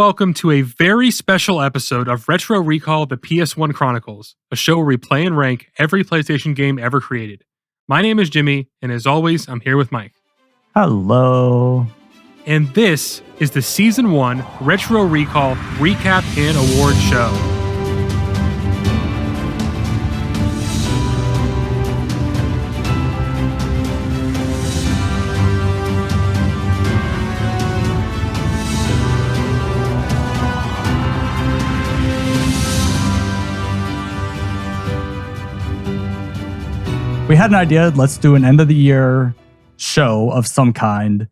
welcome to a very special episode of Retro Recall the PS1 Chronicles, a show where we play and rank every PlayStation game ever created. My name is Jimmy, and as always, I'm here with Mike. Hello. And this is the Season 1 Retro Recall Recap and Award Show. We had an idea. Let's do an end of the year show of some kind.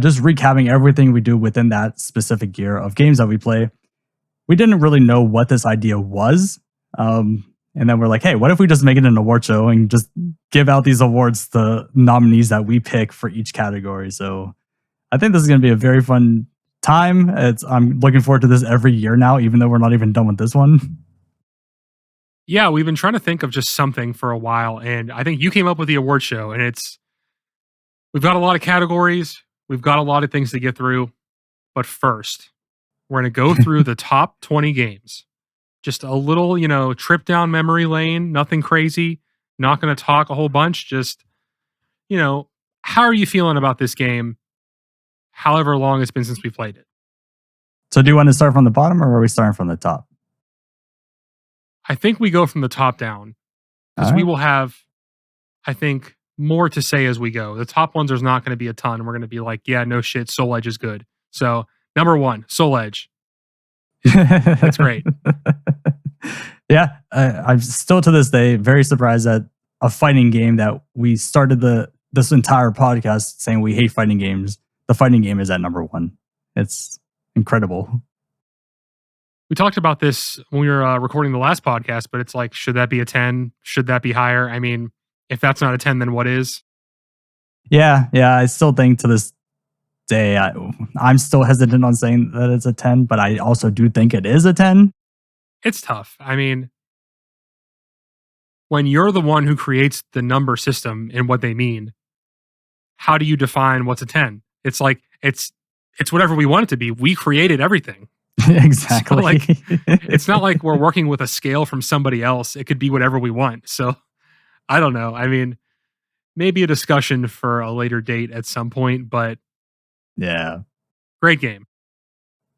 Just recapping everything we do within that specific year of games that we play. We didn't really know what this idea was. And then we're like, hey, what if we just make it an award show and just give out these awards to nominees that we pick for each category? So I think this is going to be a very fun time. I'm looking forward to this every year now, even though we're not even done with this one. Yeah, we've been trying to think of just something for a while, and I think you came up with the award show, and we've got a lot of categories, we've got a lot of things to get through, but first, we're going to go through the top 20 games. Just a little, trip down memory lane, nothing crazy, not going to talk a whole bunch, just, how are you feeling about this game, however long it's been since we played it? So do you want to start from the bottom, or are we starting from the top? I think we go from the top down because we will have, I think, more to say as we go. The top ones, there's not going to be a ton. We're going to be like, yeah, no shit, Soul Edge is good. So, number 1, Soul Edge. That's great. Yeah, I'm still to this day very surprised that a fighting game that we started this entire podcast saying we hate fighting games, the fighting game is at number 1. It's incredible. We talked about this when we were recording the last podcast, but it's like, should that be a 10? Should that be higher? I mean, if that's not a 10, then what is? Yeah. I still think to this day, I'm still hesitant on saying that it's a 10, but I also do think it is a 10. It's tough. I mean, when you're the one who creates the number system and what they mean, how do you define what's a 10? It's like, it's whatever we want it to be. We created everything. Exactly. So it's not like we're working with a scale from somebody else. It could be whatever we want. So I don't know. I mean, maybe a discussion for a later date at some point, but yeah, great game.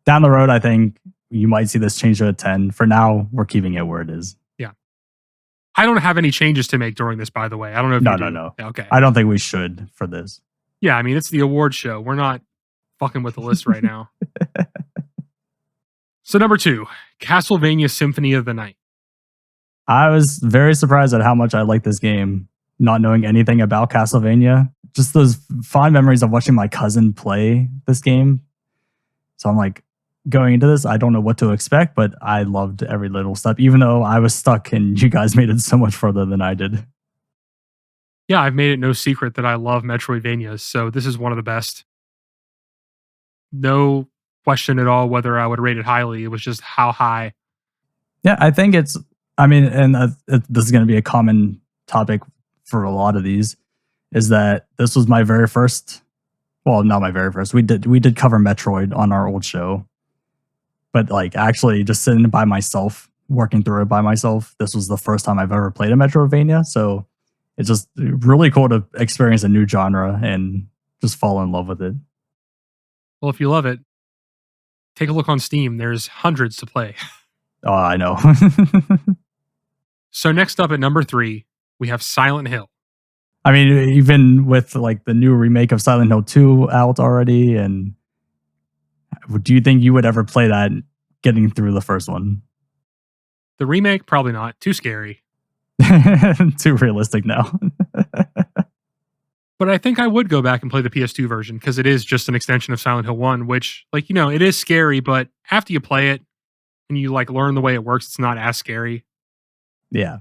Down the road, I think you might see this change to a 10. For now, we're keeping it where it is. Yeah. I don't have any changes to make during this, by the way. I don't know if you do. No. Okay. I don't think we should for this. Yeah, I mean, it's the award show. We're not fucking with the list right now. So number 2, Castlevania Symphony of the Night. I was very surprised at how much I liked this game, not knowing anything about Castlevania. Just those fond memories of watching my cousin play this game. So I'm like, going into this, I don't know what to expect, but I loved every little step, even though I was stuck and you guys made it so much further than I did. Yeah, I've made it no secret that I love Metroidvanias, so this is one of the best. No question at all whether I would rate it highly. It was just how high. Yeah, I think this is going to be a common topic for a lot of these, is that this was my very first, well, not my very first. We did cover Metroid on our old show, but like actually just sitting by myself, working through it by myself, this was the first time I've ever played a Metroidvania. So it's just really cool to experience a new genre and just fall in love with it. Well, if you love it, take a look on Steam. There's hundreds to play. Oh, I know. So next up at number 3, we have Silent Hill. I mean, even with like the new remake of Silent Hill 2 out already, and do you think you would ever play that getting through the first one? The remake, probably not. Too scary. Too realistic now. But I think I would go back and play the PS2 version because it is just an extension of Silent Hill 1, which, it is scary, but after you play it and you learn the way it works, it's not as scary. Yeah.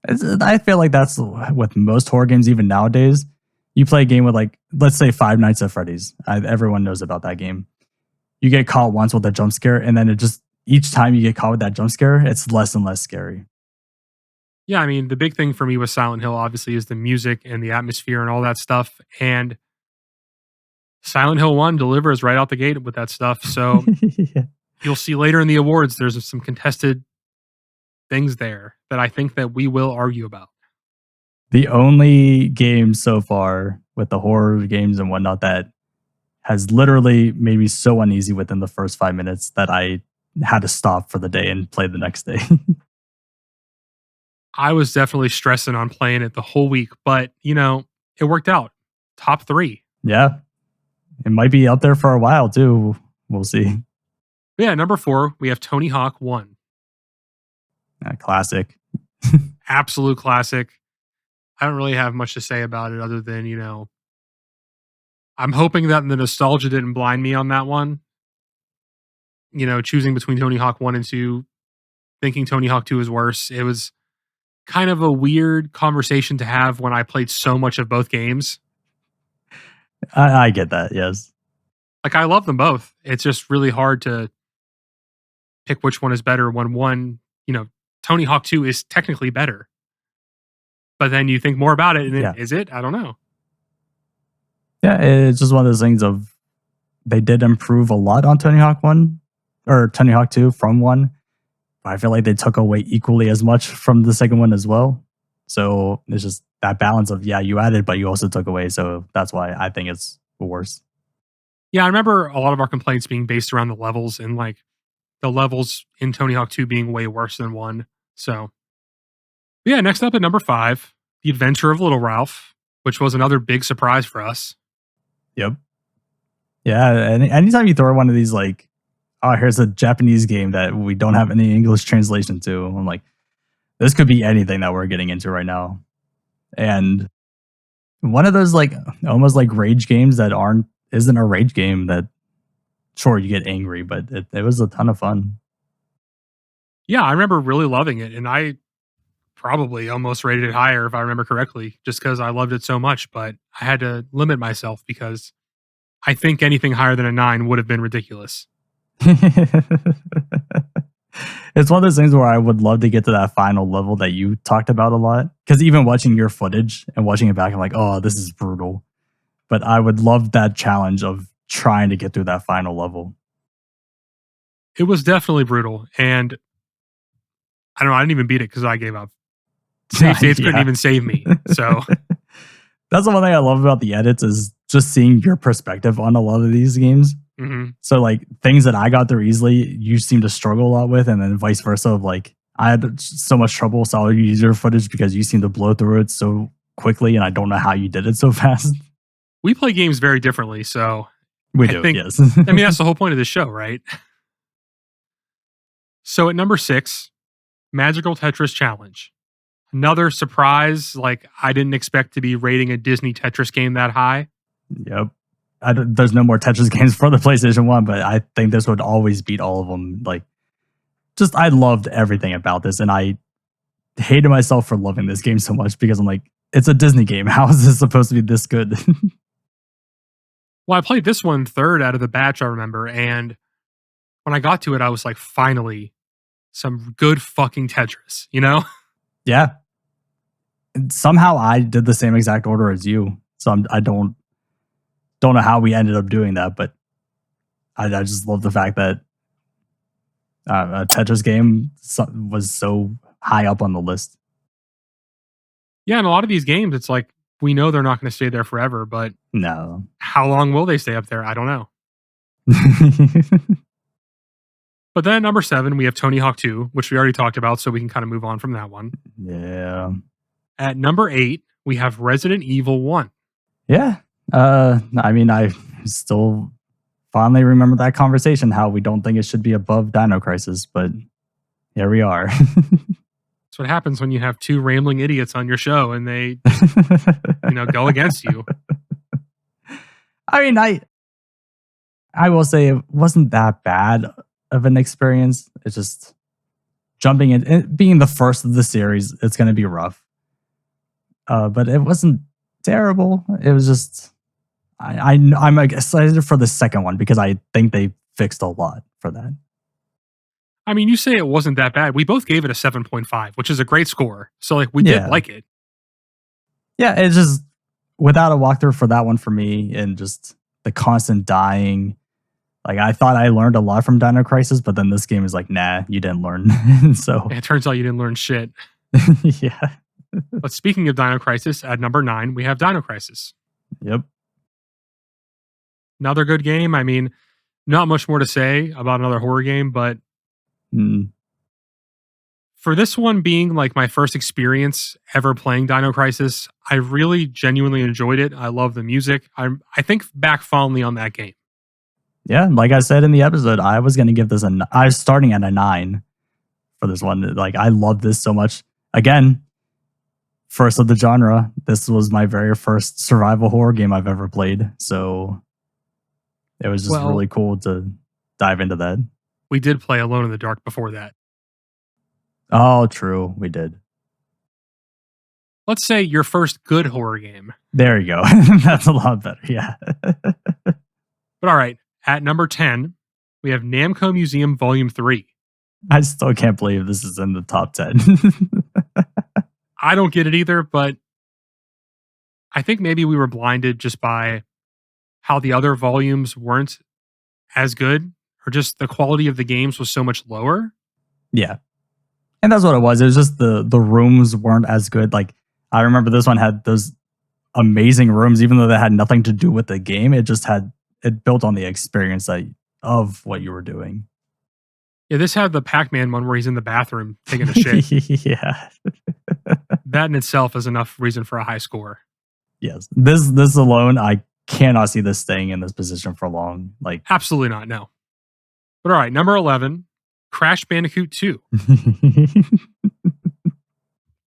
I feel like that's with most horror games, even nowadays. You play a game with let's say Five Nights at Freddy's. Everyone knows about that game. You get caught once with a jump scare, and then each time you get caught with that jump scare, it's less and less scary. Yeah, I mean, the big thing for me with Silent Hill, obviously, is the music and the atmosphere and all that stuff. And Silent Hill 1 delivers right out the gate with that stuff. So Yeah. you'll see later in the awards, there's some contested things there that I think that we will argue about. The only game so far with the horror games and whatnot that has literally made me so uneasy within the first 5 minutes that I had to stop for the day and play the next day. I was definitely stressing on playing it the whole week, but it worked out. Top 3. Yeah. It might be up there for a while too. We'll see. But yeah, number 4, we have Tony Hawk 1. Classic. Absolute classic. I don't really have much to say about it other than, I'm hoping that the nostalgia didn't blind me on that one. Choosing between Tony Hawk 1 and 2, thinking Tony Hawk 2 is worse. It was kind of a weird conversation to have when I played so much of both games. I get that, yes. Like, I love them both. It's just really hard to pick which one is better when one, Tony Hawk 2 is technically better. But then you think more about it, and Yeah. is it? I don't know. Yeah, it's just one of those things of they did improve a lot on Tony Hawk 1 or Tony Hawk 2 from 1. But I feel like they took away equally as much from the second one as well. So it's just that balance of, yeah, you added, but you also took away. So that's why I think it's worse. Yeah, I remember a lot of our complaints being based around the levels and like the levels in Tony Hawk 2 being way worse than 1. So, yeah, next up at number 5, The Adventure of Little Ralph, which was another big surprise for us. Yep. Yeah, and anytime you throw one of these, like, oh, here's a Japanese game that we don't have any English translation to, I'm like, this could be anything that we're getting into right now. And one of those, like, almost like rage games that isn't a rage game that, sure, you get angry, but it was a ton of fun. Yeah, I remember really loving it, and I probably almost rated it higher if I remember correctly, just because I loved it so much, but I had to limit myself because I think anything higher than a 9 would have been ridiculous. It's one of those things where I would love to get to that final level that you talked about a lot. Because even watching your footage and watching it back, I'm like, oh, this is brutal. But I would love that challenge of trying to get through that final level. It was definitely brutal, and I don't know, I didn't even beat it because I gave up. Save states couldn't Yeah. even save me. So That's the one thing I love about the edits is just seeing your perspective on a lot of these games. mhm. So like things that I got through easily, you seem to struggle a lot with, and then vice versa. Of like I had so much trouble, so I'll use your footage because you seem to blow through it so quickly, and I don't know how you did it so fast. We play games very differently, so We I do, think- yes. I mean that's the whole point of this show, right? So at number 6, Magical Tetris Challenge. Another surprise, like I didn't expect to be rating a Disney Tetris game that high. Yep. There's no more Tetris games for the PlayStation 1, but I think this would always beat all of them. Like, just I loved everything about this, and I hated myself for loving this game so much because I'm like, it's a Disney game. How is this supposed to be this good? Well, I played this one third out of the batch, I remember, and when I got to it, I was like, finally, some good fucking Tetris, you know? Yeah. And somehow I did the same exact order as you, so I don't know how we ended up doing that, but I just love the fact that a Tetris game was so high up on the list. Yeah, and a lot of these games, it's like, we know they're not going to stay there forever, but No. how long will they stay up there? I don't know. But then at number 7, we have Tony Hawk 2, which we already talked about, so we can kind of move on from that one. Yeah. At number 8, we have Resident Evil 1. Yeah. I mean, I still fondly remember that conversation, how we don't think it should be above Dino Crisis, but here we are. That's what happens when you have 2 rambling idiots on your show and they, go against you. I mean, I will say it wasn't that bad of an experience. It's just jumping in, it being the first of the series, it's going to be rough. But it wasn't terrible. It was just, I'm excited for the second one because I think they fixed a lot for that. I mean, you say it wasn't that bad. We both gave it a 7.5, which is a great score. So, like, we did Yeah. like it. Yeah, it's just without a walkthrough for that one for me, and just the constant dying. Like, I thought I learned a lot from Dino Crisis, but then this game is like, nah, you didn't learn. So, It turns out you didn't learn shit. yeah. But speaking of Dino Crisis, at number 9, we have Dino Crisis. Yep. Another good game. I mean, not much more to say about another horror game, but Mm. for this one being like my first experience ever playing Dino Crisis, I really genuinely enjoyed it. I love the music. I think back fondly on that game. Yeah, like I said in the episode, I was going to give this I was starting at a 9 for this one. Like, I love this so much. Again, first of the genre. This was my very first survival horror game I've ever played. So it was just Well, really cool to dive into that. we did play Alone in the Dark before that. Oh, true. We did. Let's say your first good horror game. There you go. That's a lot better. Yeah. But all right, at number 10, we have Namco Museum Volume 3. I still can't believe this is in the top 10. I don't get it either, but I think maybe we were blinded just by how the other volumes weren't as good, or just the quality of the games was so much lower. Yeah. And that's what it was. It was just the rooms weren't as good. Like, I remember this one had those amazing rooms, even though they had nothing to do with the game. It just had, it built on the experience of what you were doing. Yeah, this had the Pac-Man one where he's in the bathroom taking a shit. Yeah. That in itself is enough reason for a high score. Yes. This alone, I cannot see this staying in this position for long. Like, Absolutely not, no. But all right, number 11, Crash Bandicoot 2.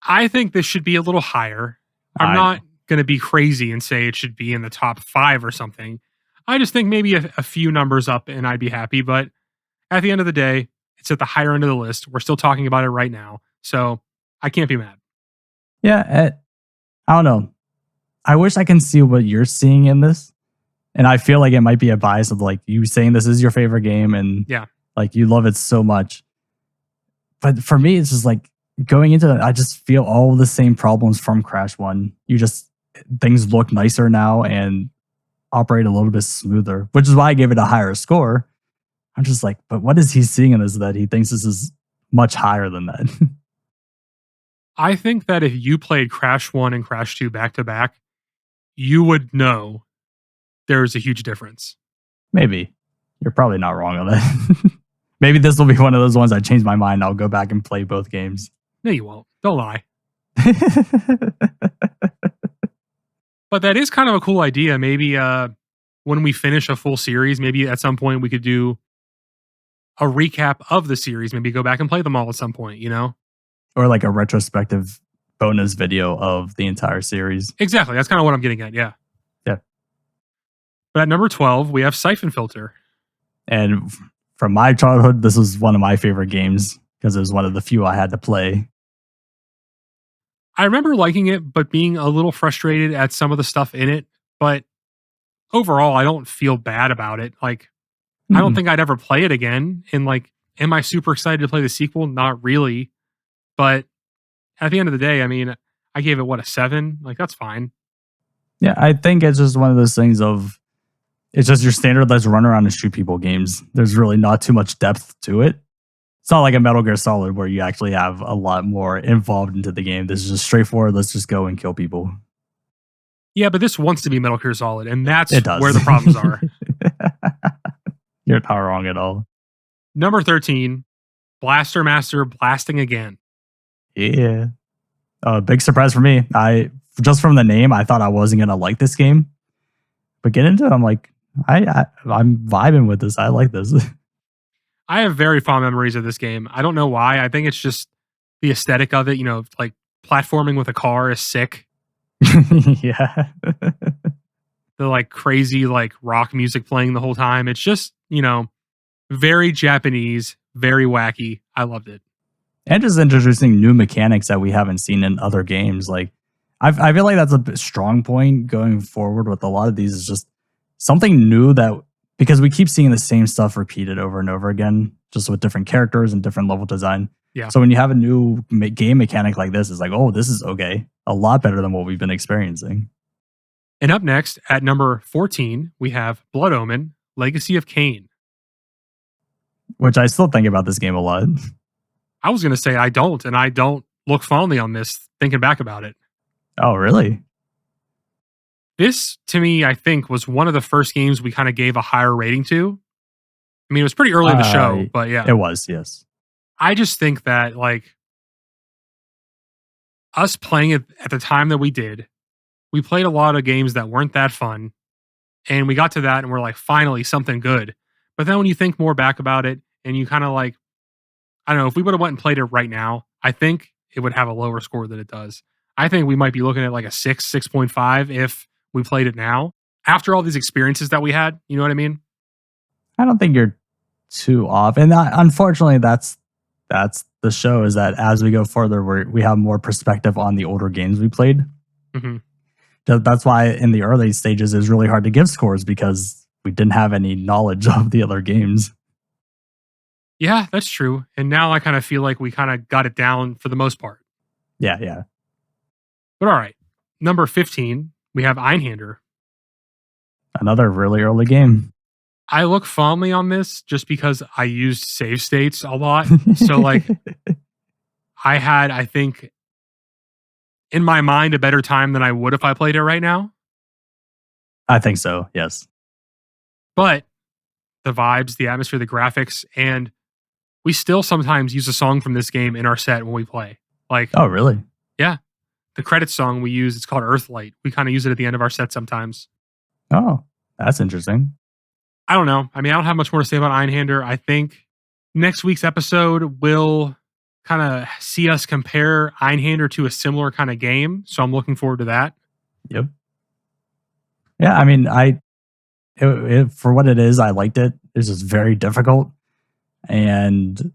I think this should be a little higher. I'm not going to be crazy and say it should be in the top 5 or something. I just think maybe a few numbers up and I'd be happy. But at the end of the day, it's at the higher end of the list. We're still talking about it right now. So I can't be mad. Yeah. I don't know. I wish I can see what you're seeing in this. And I feel like it might be a bias of like you saying this is your favorite game and Yeah. like you love it so much. But for me, it's just like going into it, I just feel all the same problems from Crash 1. Things look nicer now and operate a little bit smoother, which is why I gave it a higher score. I'm just like, but what is he seeing in this that he thinks this is much higher than that? I think that if you played Crash 1 and Crash 2 back to back, you would know there's a huge difference. Maybe. You're probably not wrong on that. Maybe this will be one of those ones I change my mind. I'll go back and play both games. No, you won't. Don't lie. But that is kind of a cool idea. Maybe when we finish a full series, maybe at some point we could do a recap of the series. Maybe go back and play them all at some point, you know? Or like a retrospective bonus video of the entire series. Exactly. That's kind of what I'm getting at. Yeah. Yeah. But at number 12, we have Siphon Filter. And from my childhood, this was one of my favorite games because it was one of the few I had to play. I remember liking it, but being a little frustrated at some of the stuff in it. But overall, I don't feel bad about it. Like, I don't think I'd ever play it again. And like, am I super excited to play the sequel? Not really. But at the end of the day, I mean, I gave it a 7? Like, that's fine. Yeah, I think it's just one of those things of it's just your standard let's run around and shoot people games. There's really not too much depth to it. It's not like a Metal Gear Solid where you actually have a lot more involved into the game. This is just straightforward. Let's just go and kill people. Yeah, but this wants to be Metal Gear Solid, and that's It does. where the problems are. You're not wrong at all. Number 13, Blaster Master Blasting Again. Yeah. Big surprise for me. Just from the name, I thought I wasn't going to like this game. But get into it, I'm like, I'm vibing with this. I like this. I have very fond memories of this game. I don't know why. I think it's just the aesthetic of it. You know, like platforming with a car is sick. Yeah. The like crazy like rock music playing the whole time. It's just, you know, very Japanese, very wacky. I loved it. And just introducing new mechanics that we haven't seen in other games. Like, I feel like that's a strong point going forward with a lot of these is just something new that, because we keep seeing the same stuff repeated over and over again, just with different characters and different level design. Yeah. So when you have a new game mechanic like this, it's like, oh, this is okay. A lot better than what we've been experiencing. And up next at number 14, we have Blood Omen, Legacy of Kain. Which I still think about this game a lot. I was going to say I don't, and I don't look fondly on this thinking back about it. Oh, really? This, to me, I think was one of the first games we kind of gave a higher rating to. I mean, it was pretty early in the show, but yeah. It was, yes. I just think that, like, us playing it at the time that we did, we played a lot of games that weren't that fun. And we got to that and we're like, finally, something good. But then when you think more back about it and you kind of like, I don't know, if we would have went and played it right now, I think it would have a lower score than it does. I think we might be looking at like a 6, 6.5 if we played it now. After all these experiences that we had, you know what I mean? I don't think you're too off. And unfortunately, that's the show, is that as we go further, we have more perspective on the older games we played. Mm-hmm. That's why in the early stages it's really hard to give scores, because we didn't have any knowledge of the other games. Yeah, that's true. And now I kind of feel like we kind of got it down for the most part. Yeah. But all right. Number 15, we have Einhander. Another really early game. I look fondly on this just because I used save states a lot. So, like, I had, I think, in my mind, a better time than I would if I played it right now. I think so, yes. But the vibes, the atmosphere, the graphics, and we still sometimes use a song from this game in our set when we play. Like, oh, really? Yeah. The credits song we use, it's called Earthlight. We kind of use it at the end of our set sometimes. Oh, that's interesting. I don't know. I mean, I don't have much more to say about Einhander. I think next week's episode will kind of see us compare Einhander to a similar kind of game. So I'm looking forward to that. Yep. Yeah, I mean, for what it is, I liked it. It's just very difficult. And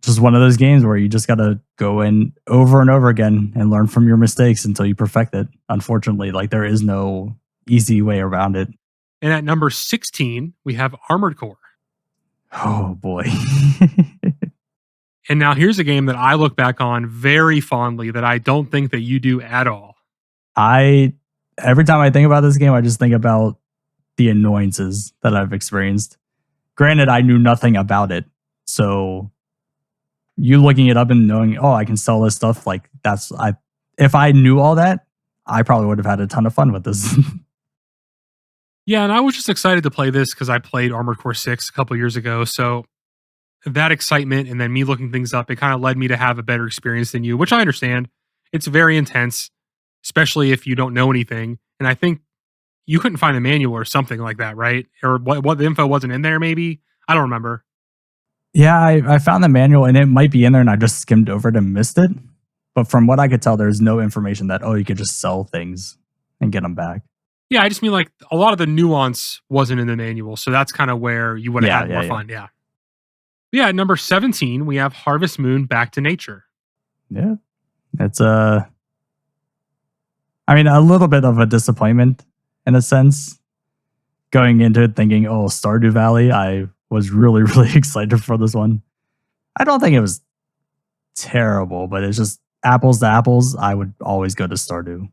just one of those games where you just got to go in over and over again and learn from your mistakes until you perfect it. Unfortunately, like, there is no easy way around it. And at number 16, we have Armored Core. Oh, boy. And now here's a game that I look back on very fondly that I don't think that you do at all. Every time I think about this game, I just think about the annoyances that I've experienced. Granted, I knew nothing about it. So you looking it up and knowing, oh, I can sell this stuff, like, if I knew all that, I probably would have had a ton of fun with this. Yeah, and I was just excited to play this because I played Armored Core 6 a couple years ago. So that excitement and then me looking things up, it kind of led me to have a better experience than you, which I understand. It's very intense, especially if you don't know anything. And I think you couldn't find a manual or something like that, right? Or what the info wasn't in there, maybe? I don't remember. Yeah, I found the manual and it might be in there and I just skimmed over it and missed it. But from what I could tell, there's no information that, you could just sell things and get them back. Yeah, I just mean like a lot of the nuance wasn't in the manual. So that's kind of where you would have had more fun. Yeah. Yeah, at number 17, we have Harvest Moon Back to Nature. Yeah. It's a little bit of a disappointment in a sense. Going into it thinking, Stardew Valley, I was really, really excited for this one. I don't think it was terrible, but it's just apples to apples. I would always go to Stardew.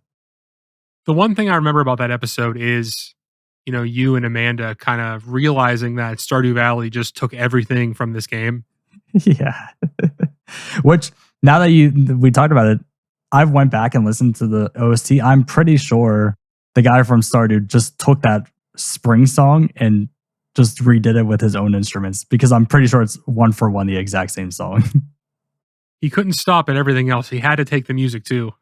The one thing I remember about that episode is, you and Amanda kind of realizing that Stardew Valley just took everything from this game. Yeah. Which, now that we talked about it, I've went back and listened to the OST. I'm pretty sure the guy from Stardew just took that spring song and just redid it with his own instruments, because I'm pretty sure it's one for one the exact same song. He couldn't stop at everything else. He had to take the music too.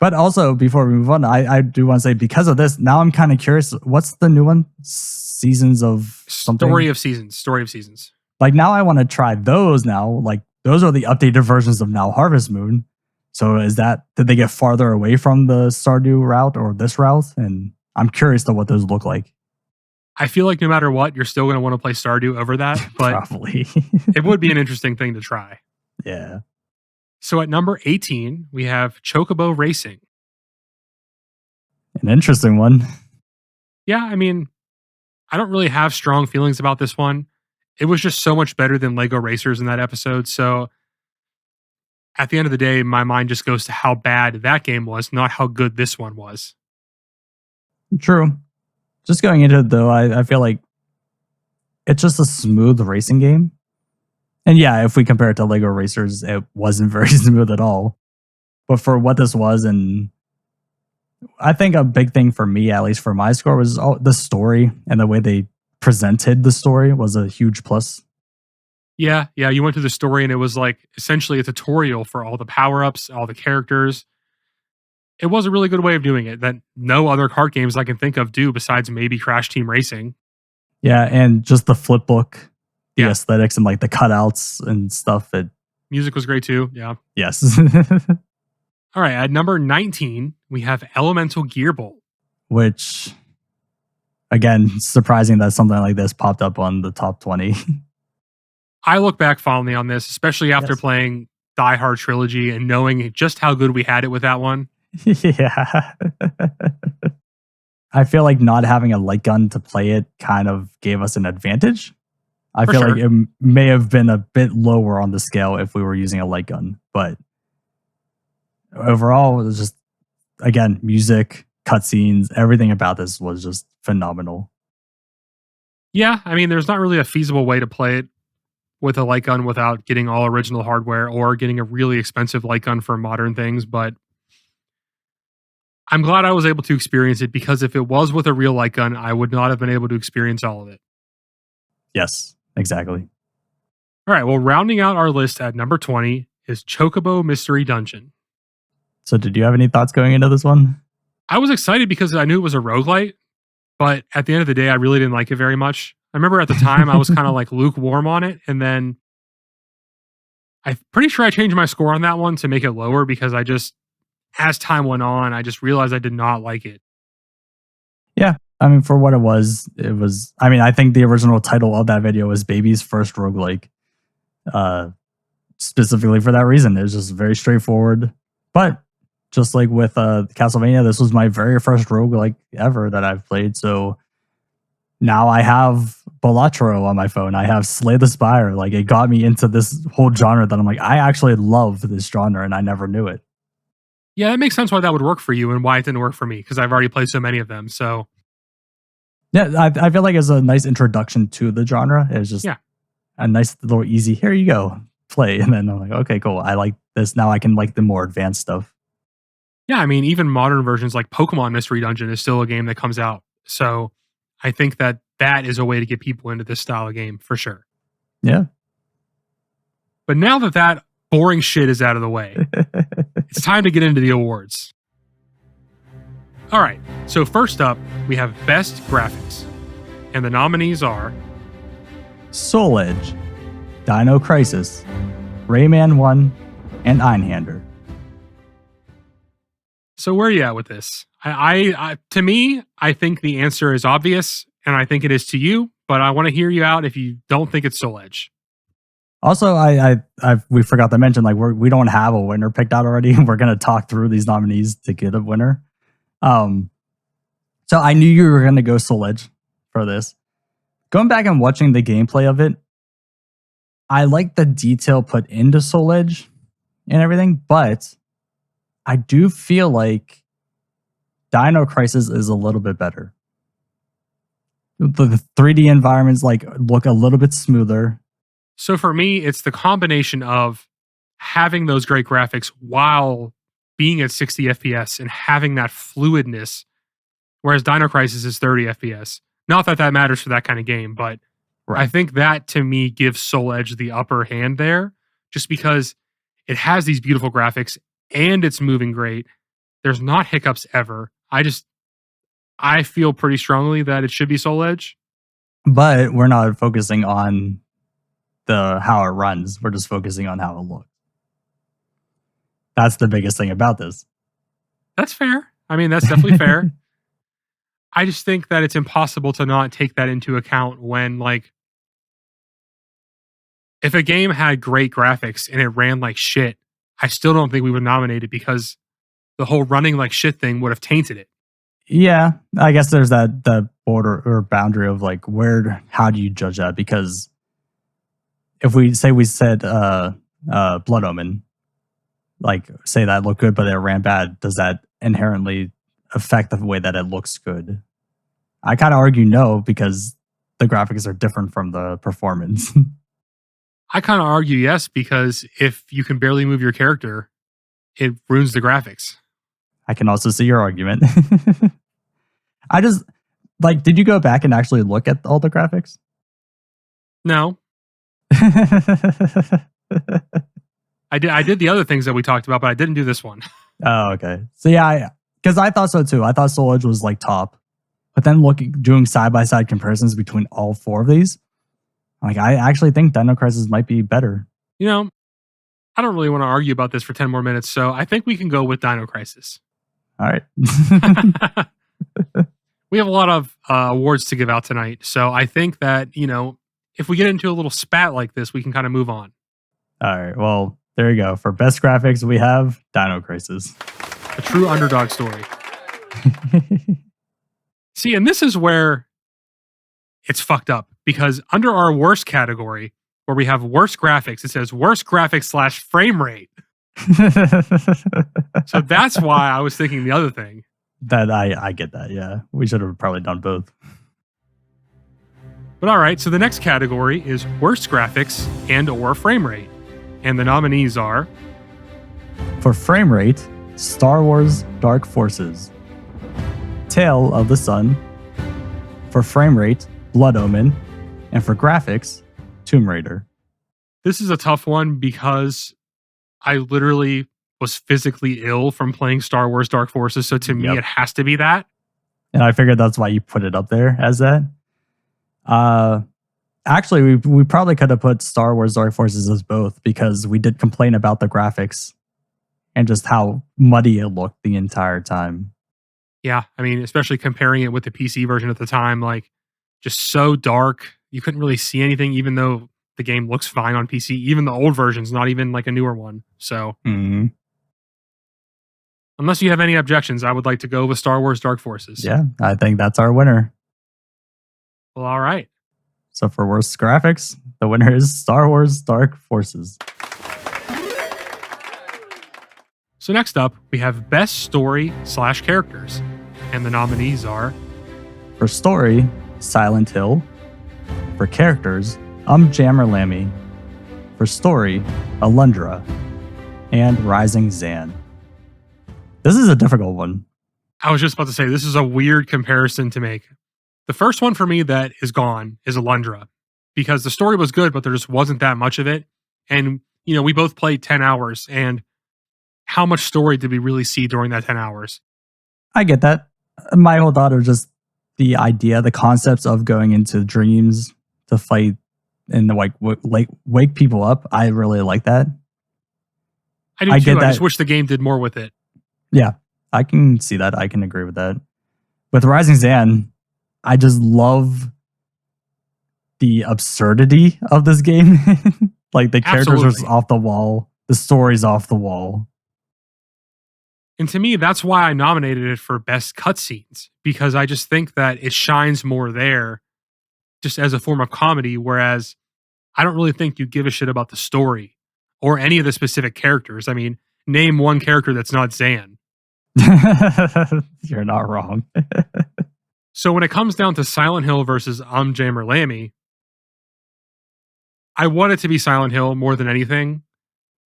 But also, before we move on, I do want to say, because of this, now I'm kind of curious. What's the new one? Seasons of something? Story of Seasons. Like, now I want to try those now. Like, those are the updated versions of now Harvest Moon. So did they get farther away from the Stardew route or this route? And I'm curious to what those look like. I feel like no matter what, you're still going to want to play Stardew over that. But probably. It would be an interesting thing to try. Yeah. So at number 18, we have Chocobo Racing. An interesting one. Yeah, I mean, I don't really have strong feelings about this one. It was just so much better than Lego Racers in that episode. So at the end of the day, my mind just goes to how bad that game was, not how good this one was. True. Just going into it though, I feel like it's just a smooth racing game. And yeah, if we compare it to Lego Racers, it wasn't very smooth at all. But for what this was, and I think a big thing for me, at least for my score, was the story and the way they presented the story was a huge plus. Yeah, you went through the story and it was like essentially a tutorial for all the power-ups, all the characters. It was a really good way of doing it that no other kart games I can think of do besides maybe Crash Team Racing. Yeah, and just the flip book, the Yeah. aesthetics and like the cutouts and stuff. Music was great too. Yeah. Yes. All right, at number 19, we have Elemental Gearbolt. Which, again, surprising that something like this popped up on the top 20. I look back fondly on this, especially after Yes. playing Die Hard Trilogy and knowing just how good we had it with that one. Yeah. I feel like not having a light gun to play it kind of gave us an advantage. I For feel sure. like it may have been a bit lower on the scale if we were using a light gun, but overall, it was just, again, music, cutscenes, everything about this was just phenomenal. Yeah, I mean, there's not really a feasible way to play it with a light gun without getting all original hardware or getting a really expensive light gun for modern things, but I'm glad I was able to experience it because if it was with a real light gun, I would not have been able to experience all of it. Yes, exactly. All right, well, rounding out our list at number 20 is Chocobo Mystery Dungeon. So, did you have any thoughts going into this one? I was excited because I knew it was a roguelite, but at the end of the day, I really didn't like it very much. I remember at the time I was kind of like lukewarm on it, and then I'm pretty sure I changed my score on that one to make it lower because as time went on, I just realized I did not like it. Yeah. I mean, for what it was, I think the original title of that video was Baby's First Roguelike. Specifically for that reason. It was just very straightforward. But just like with Castlevania, this was my very first roguelike ever that I've played. So now I have Balatro on my phone. I have Slay the Spire. Like, it got me into this whole genre that I'm like, I actually love this genre and I never knew it. Yeah, it makes sense why that would work for you and why it didn't work for me because I've already played so many of them. So Yeah, I feel like it's a nice introduction to the genre. It's just a nice little easy, here you go, play. And then I'm like, okay, cool. I like this. Now I can like the more advanced stuff. yeah, I mean, even modern versions like Pokemon Mystery Dungeon is still a game that comes out. So I think that is a way to get people into this style of game for sure. Yeah. But now that boring shit is out of the way, it's time to get into the awards. All right, so first up, we have Best Graphics. And the nominees are Soul Edge, Dino Crisis, Rayman 1, and Einhander. So where are you at with this? I to me, I think the answer is obvious, and I think it is to you. But I want to hear you out if you don't think it's Soul Edge. Also, we forgot to mention, like, we don't have a winner picked out already. We're gonna talk through these nominees to get a winner. So I knew you were gonna go Soul Edge for this. Going back and watching the gameplay of it, I like the detail put into Soul Edge and everything, but I do feel like Dino Crisis is a little bit better. The 3D environments like look a little bit smoother. So for me, it's the combination of having those great graphics while being at 60 FPS and having that fluidness, whereas Dino Crisis is 30 FPS. Not that matters for that kind of game, but I think that to me gives Soul Edge the upper hand there, just because it has these beautiful graphics and it's moving great. There's not hiccups ever. I feel pretty strongly that it should be Soul Edge. But we're not focusing on how it runs. We're just focusing on how it looks. That's the biggest thing about this. That's fair. I mean, that's definitely fair. I just think that it's impossible to not take that into account when, like, if a game had great graphics and it ran like shit, I still don't think we would nominate it because the whole running like shit thing would have tainted it. Yeah, I guess there's that border or boundary of like how do you judge that? Because if we said Blood Omen, like say that looked good, but it ran bad, does that inherently affect the way that it looks good? I kind of argue no, because the graphics are different from the performance. I kind of argue yes, because if you can barely move your character, it ruins the graphics. I can also see your argument. I just like, did you go back and actually look at all the graphics? No, I did the other things that we talked about, but I didn't do this one. Oh, okay. So yeah, because I thought so too. I thought Soul Edge was like top, but then doing side by side comparisons between all four of these, like I actually think Dino Crisis might be better. You know, I don't really want to argue about this for 10 more minutes, so I think we can go with Dino Crisis. All right. We have a lot of awards to give out tonight, so I think that, if we get into a little spat like this, we can kind of move on. All right. Well, there you go. For best graphics, we have Dino Crisis. A true underdog story. See, and this is where it's fucked up, because under our worst category, where we have worst graphics, it says worst graphics / frame rate. So that's why I was thinking the other thing. That I get that. Yeah, we should have probably done both. But all right, so the next category is worst graphics and/or frame rate, and the nominees are For frame rate, Star Wars Dark Forces, Tale of the Sun. For frame rate, Blood Omen, and for graphics, Tomb Raider. This is a tough one because I literally was physically ill from playing Star Wars Dark Forces, so to me, Yep. it has to be that. And I figured that's why you put it up there as that. Actually, we probably could have put Star Wars Dark Forces as both, because we did complain about the graphics and just how muddy it looked the entire time. Yeah, I mean, especially comparing it with the PC version at the time, like just so dark. You couldn't really see anything, even though the game looks fine on PC. Even the old version's not even like a newer one. So, unless you have any objections, I would like to go with Star Wars Dark Forces. Yeah, I think that's our winner. Well, all right. So for worst graphics, the winner is Star Wars Dark Forces. So next up, we have best story / characters. And the nominees are For story, Silent Hill. For characters, Jammer Lammy. For story, Alundra. And Rising Zan. This is a difficult one. I was just about to say, this is a weird comparison to make. The first one for me that is gone is Alundra, because the story was good, but there just wasn't that much of it. And, we both played 10 hours, and how much story did we really see during that 10 hours? I get that. My whole thought of just the idea, the concepts of going into dreams to fight and wake people up. I really like that. I do I too. get I that. just wish the game did more with it. Yeah, I can see that. I can agree with that. With Rising Zan, I just love the absurdity of this game. Like the characters Absolutely. are off the wall, the story's off the wall. And to me, that's why I nominated it for best cutscenes, because I just think that it shines more there just as a form of comedy, whereas I don't really think you give a shit about the story or any of the specific characters. I mean, name one character that's not Zan. You're not wrong. So when it comes down to Silent Hill versus Jammer Lammy, I want it to be Silent Hill more than anything,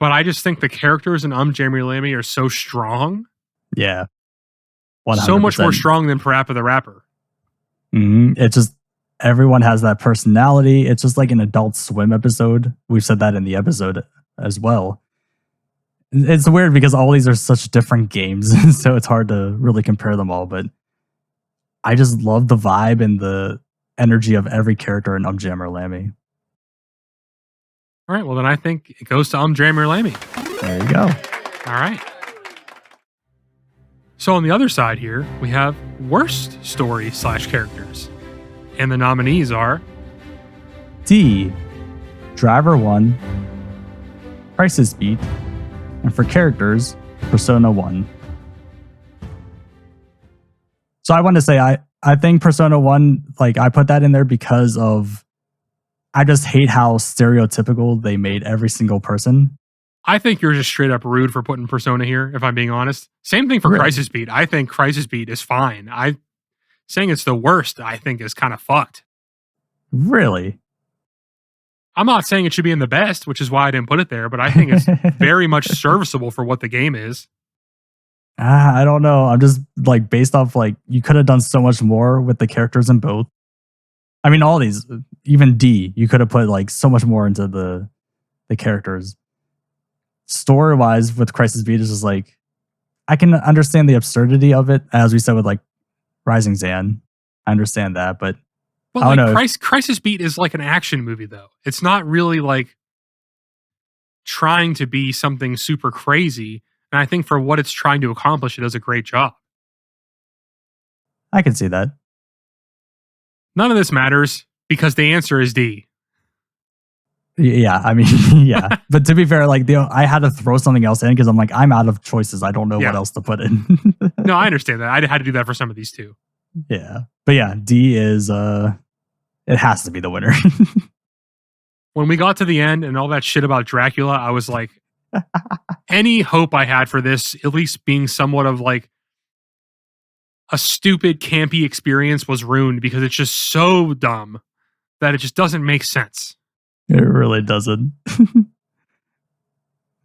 but I just think the characters in Jammer Lammy are so strong. Yeah. So much more 100%. strong than Parappa the Rapper. It's just everyone has that personality. It's just like an Adult Swim episode. We've said that in the episode as well. It's weird because all these are such different games, so it's hard to really compare them all. But I just love the vibe and the energy of every character in Jammer Lammy. All right, well then I think it goes to Jammer Lammy. There you go. All right. So on the other side here, we have worst story / characters. And the nominees are D, Driver 1, Crisis Beat, and for characters, Persona 1. So I want to say I think Persona 1, like I put that in there because of I just hate how stereotypical they made every single person. I think you're just straight up rude for putting Persona here, if I'm being honest. Same thing for Really? Crisis Beat. I think Crisis Beat is fine. Saying it's the worst, I think, is kind of fucked. Really? I'm not saying it should be in the best, which is why I didn't put it there, but I think it's very much serviceable for what the game is. I don't know. I'm just like based off like you could have done so much more with the characters in both. I mean, all these, even D, you could have put like so much more into the characters. Story wise, with Crisis Beat, is just like I can understand the absurdity of it, as we said with like Rising Zan. I understand that, but I don't know. Crisis Beat is like an action movie, though. It's not really like trying to be something super crazy. And I think for what it's trying to accomplish, it does a great job. I can see that. None of this matters because the answer is D. Yeah, I mean, yeah. But to be fair, like I had to throw something else in because I'm like, I'm out of choices. I don't know what else to put in. No, I understand that. I had to do that for some of these too. Yeah. But yeah, D is it has to be the winner. When we got to the end and all that shit about Dracula, I was like, any hope I had for this at least being somewhat of like a stupid, campy experience was ruined because it's just so dumb that it just doesn't make sense. It really doesn't.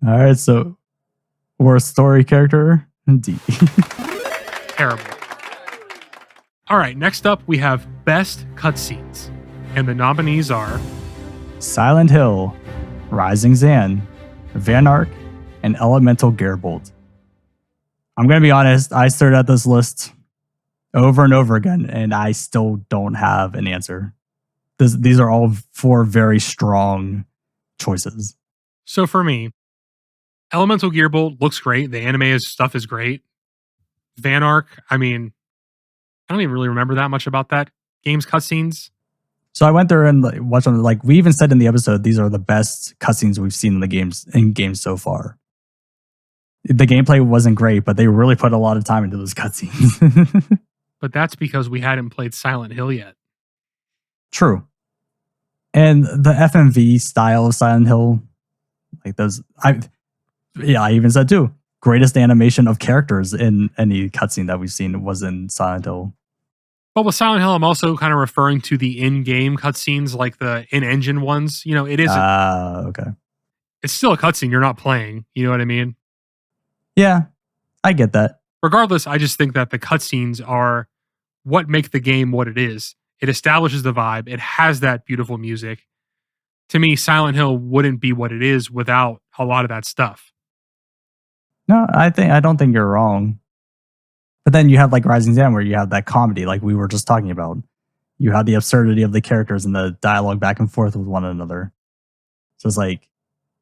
All right, so worst story character, D. Terrible. All right, next up we have best cutscenes, and the nominees are Silent Hill, Rising Zan, Van Ark, and Elemental Gearbolt. I'm going to be honest, I stared at this list over and over again, and I still don't have an answer. These are all 4 very strong choices. So for me, Elemental Gearbolt looks great. The anime stuff is great. Van Ark, I mean, I don't even really remember that much about that game's cutscenes. So I went there and watched them. Like we even said in the episode, these are the best cutscenes we've seen in games so far. The gameplay wasn't great, but they really put a lot of time into those cutscenes. But that's because we hadn't played Silent Hill yet. True. And the FMV style of Silent Hill, like those, I even said too, greatest animation of characters in any cutscene that we've seen was in Silent Hill. But with Silent Hill, I'm also kind of referring to the in-game cutscenes, like the in-engine ones. You know, it isn't. Okay. It's still a cutscene. You're not playing. You know what I mean? Yeah, I get that. Regardless, I just think that the cutscenes are what make the game what it is. It establishes the vibe. It has that beautiful music. To me, Silent Hill wouldn't be what it is without a lot of that stuff. No, I don't think you're wrong. But then you have like Rising Zan where you have that comedy like we were just talking about. You have the absurdity of the characters and the dialogue back and forth with one another. So it's like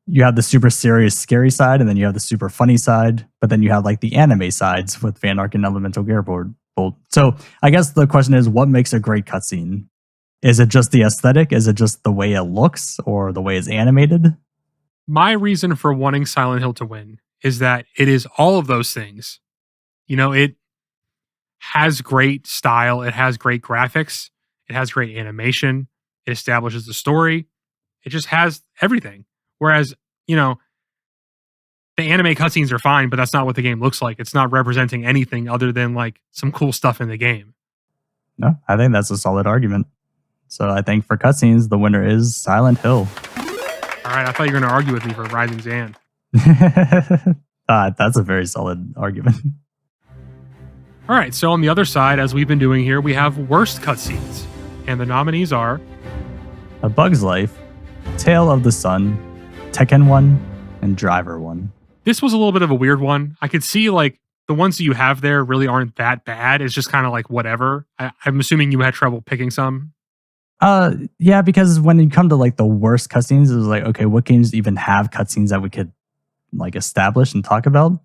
you have the super serious, scary side, and then you have the super funny side, but then you have like the anime sides with Van Ark and Elemental Gearbolt. So I guess the question is, what makes a great cutscene? Is it just the aesthetic? Is it just the way it looks or the way it's animated? My reason for wanting Silent Hill to win is that it is all of those things. You know, it has great style. It has great graphics. It has great animation. It establishes the story. It just has everything. Whereas, you know, the anime cutscenes are fine, but that's not what the game looks like. It's not representing anything other than like some cool stuff in the game. No, I think that's a solid argument. So I think for cutscenes, the winner is Silent Hill. All right, I thought you were going to argue with me for Rising Zan. That's a very solid argument. All right, so on the other side, as we've been doing here, we have worst cutscenes. And the nominees are A Bug's Life, Tale of the Sun, Tekken 1, and Driver 1. This was a little bit of a weird one. I could see like the ones that you have there really aren't that bad. It's just kind of like whatever. I'm assuming you had trouble picking some. Yeah, because when you come to like the worst cutscenes, it was like, okay, what games even have cutscenes that we could like establish and talk about?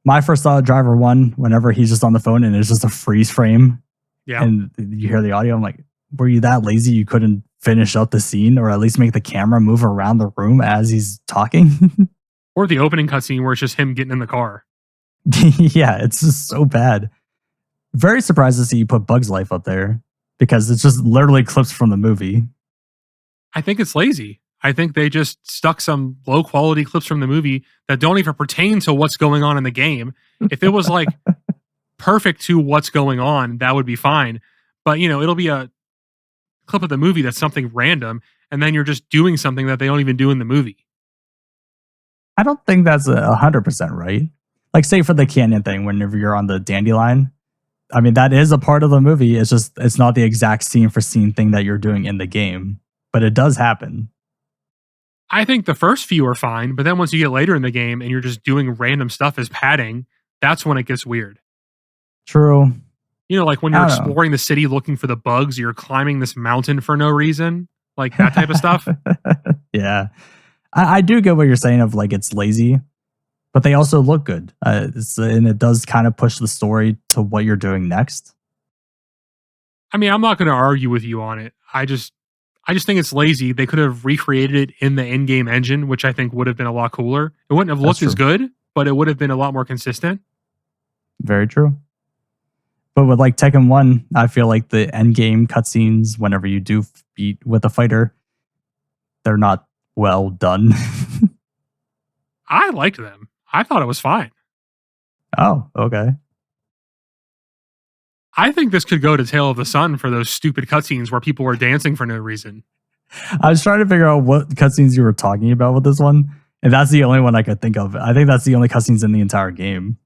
My first thought of Driver 1, whenever he's just on the phone and it's just a freeze frame, yeah, and you hear the audio, I'm like, were you that lazy you couldn't finish up the scene or at least make the camera move around the room as he's talking? Or the opening cutscene where it's just him getting in the car. Yeah, it's just so bad. Very surprised to see you put Bug's Life up there because it's just literally clips from the movie. I think it's lazy. I think they just stuck some low quality clips from the movie that don't even pertain to what's going on in the game. If it was like perfect to what's going on, that would be fine. But it'll be a clip of the movie that's something random, and then you're just doing something that they don't even do in the movie. I don't think that's 100% right. Like, say for the canyon thing, whenever you're on the dandelion, I mean, that is a part of the movie. It's just, it's not the exact scene for scene thing that you're doing in the game, but it does happen. I think the first few are fine, but then once you get later in the game and you're just doing random stuff as padding, that's when it gets weird. True. Like when you're exploring the city looking for the bugs, you're climbing this mountain for no reason, like that type of stuff. Yeah. I do get what you're saying of like it's lazy, but they also look good. And it does kind of push the story to what you're doing next. I mean, I'm not going to argue with you on it. I just think it's lazy. They could have recreated it in the in-game engine, which I think would have been a lot cooler. It wouldn't have looked as good, but it would have been a lot more consistent. Very true. But with like Tekken 1, I feel like the end game cutscenes, whenever you do beat with a fighter, they're not well done. I liked them. I thought it was fine. Oh, okay. I think this could go to Tale of the Sun for those stupid cutscenes where people were dancing for no reason. I was trying to figure out what cutscenes you were talking about with this one, and that's the only one I could think of. I think that's the only cutscenes in the entire game.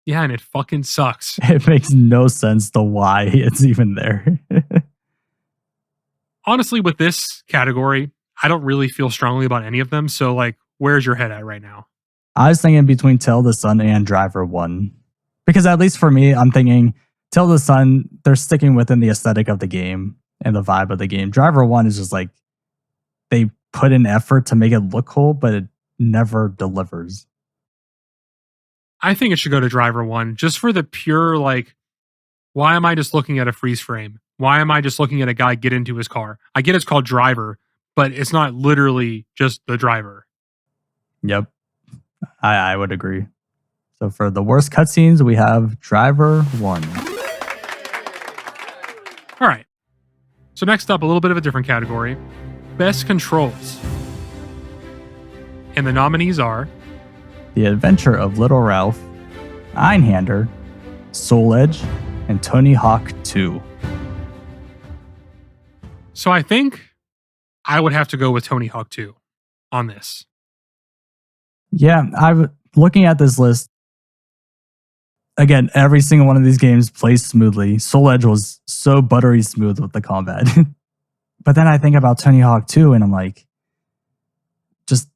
Yeah, and it fucking sucks. It makes no sense to why it's even there. Honestly, with this category, I don't really feel strongly about any of them. So, like, where's your head at right now? I was thinking between Tale of the Sun and Driver 1. Because at least for me, I'm thinking Tale of the Sun, they're sticking within the aesthetic of the game and the vibe of the game. Driver 1 is just like, they put in effort to make it look cool, but it never delivers. I think it should go to Driver 1 just for the pure, like, why am I just looking at a freeze frame? Why am I just looking at a guy get into his car? I get it's called Driver, but it's not literally just the driver. Yep. I would agree. So for the worst cutscenes, we have Driver 1. All right. So next up, a little bit of a different category. Best controls. And the nominees are The Adventure of Little Ralph, Einhander, Soul Edge, and Tony Hawk 2. So I think I would have to go with Tony Hawk 2 on this. Yeah, looking at this list, again, every single one of these games plays smoothly. Soul Edge was so buttery smooth with the combat. But then I think about Tony Hawk 2 and I'm like, just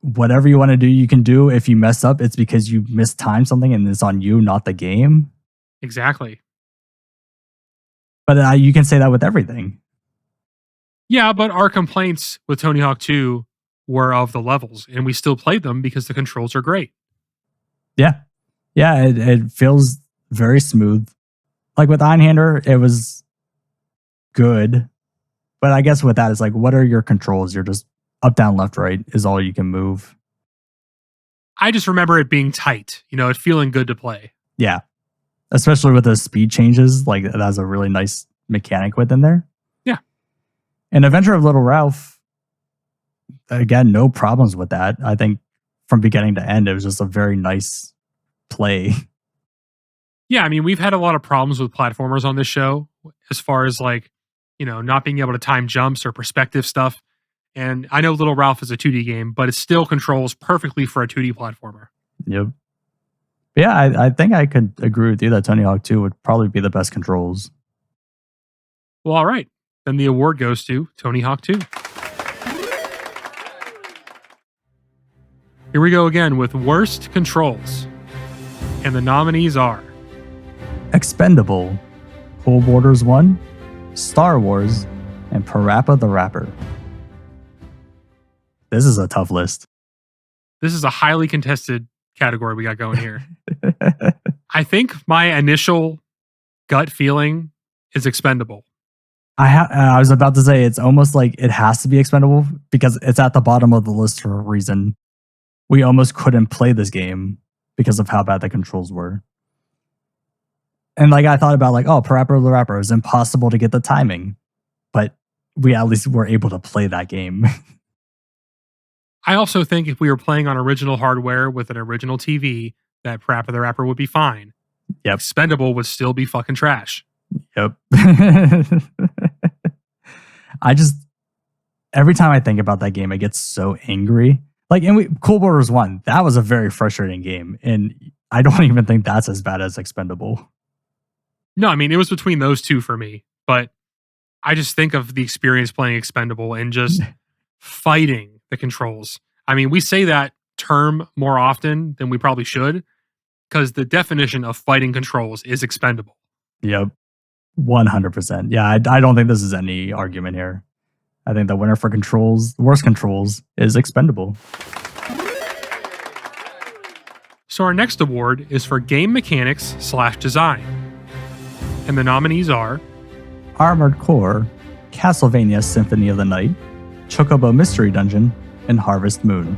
whatever you want to do, you can do. If you mess up, it's because you mistimed something and it's on you, not the game. Exactly. But you can say that with everything. Yeah, but our complaints with Tony Hawk 2 were of the levels, and we still played them because the controls are great. Yeah. Yeah, it feels very smooth. Like with Einhander, it was good. But I guess with that, it's like, what are your controls? You're just up, down, left, right is all you can move. I just remember it being tight, it feeling good to play. Yeah. Especially with those speed changes. Like, that's a really nice mechanic within there. Yeah. And Adventure of Little Ralph, again, no problems with that. I think from beginning to end, it was just a very nice play. Yeah, I mean, we've had a lot of problems with platformers on this show as far as like, not being able to time jumps or perspective stuff. And I know Little Ralph is a 2D game, but it still controls perfectly for a 2D platformer. Yep. But yeah, I think I could agree with you that Tony Hawk 2 would probably be the best controls. Well, all right. Then the award goes to Tony Hawk 2. Here we go again with worst controls. And the nominees are Expendable, Cool Borders 1, Star Wars, and Parappa the Rapper. This is a tough list. This is a highly contested category we got going here. I think my initial gut feeling is Expendable. I was about to say it's almost like it has to be Expendable because it's at the bottom of the list for a reason. We almost couldn't play this game because of how bad the controls were. And like I thought about like, oh, Parappa the Rapper is impossible to get the timing, but we at least were able to play that game. I also think if we were playing on original hardware with an original TV, that Parappa the Rapper would be fine. Yep. Expendable would still be fucking trash. Yep. Every time I think about that game, I get so angry. Like, Cool Borders 1, that was a very frustrating game. And I don't even think that's as bad as Expendable. No, I mean, it was between those two for me. But I just think of the experience playing Expendable and just fighting the controls. I mean, we say that term more often than we probably should because the definition of fighting controls is Expendable. Yep. 100%. Yeah, I don't think this is any argument here. I think the winner for controls, worst controls, is Expendable. So our next award is for game mechanics / design. And the nominees are Armored Core, Castlevania Symphony of the Night, Chocobo Mystery Dungeon, and Harvest Moon.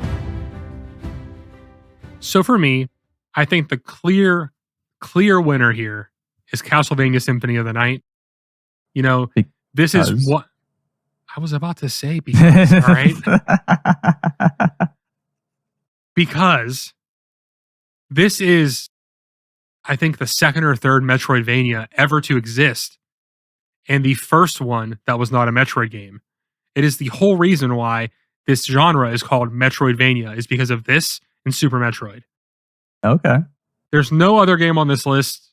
So for me, I think the clear winner here is Castlevania Symphony of the Night. You know, this is what I was about to say because, all right? Because this is, I think, the second or third Metroidvania ever to exist, and the first one that was not a Metroid game. It is the whole reason why this genre is called Metroidvania, is because of this and Super Metroid. Okay. There's no other game on this list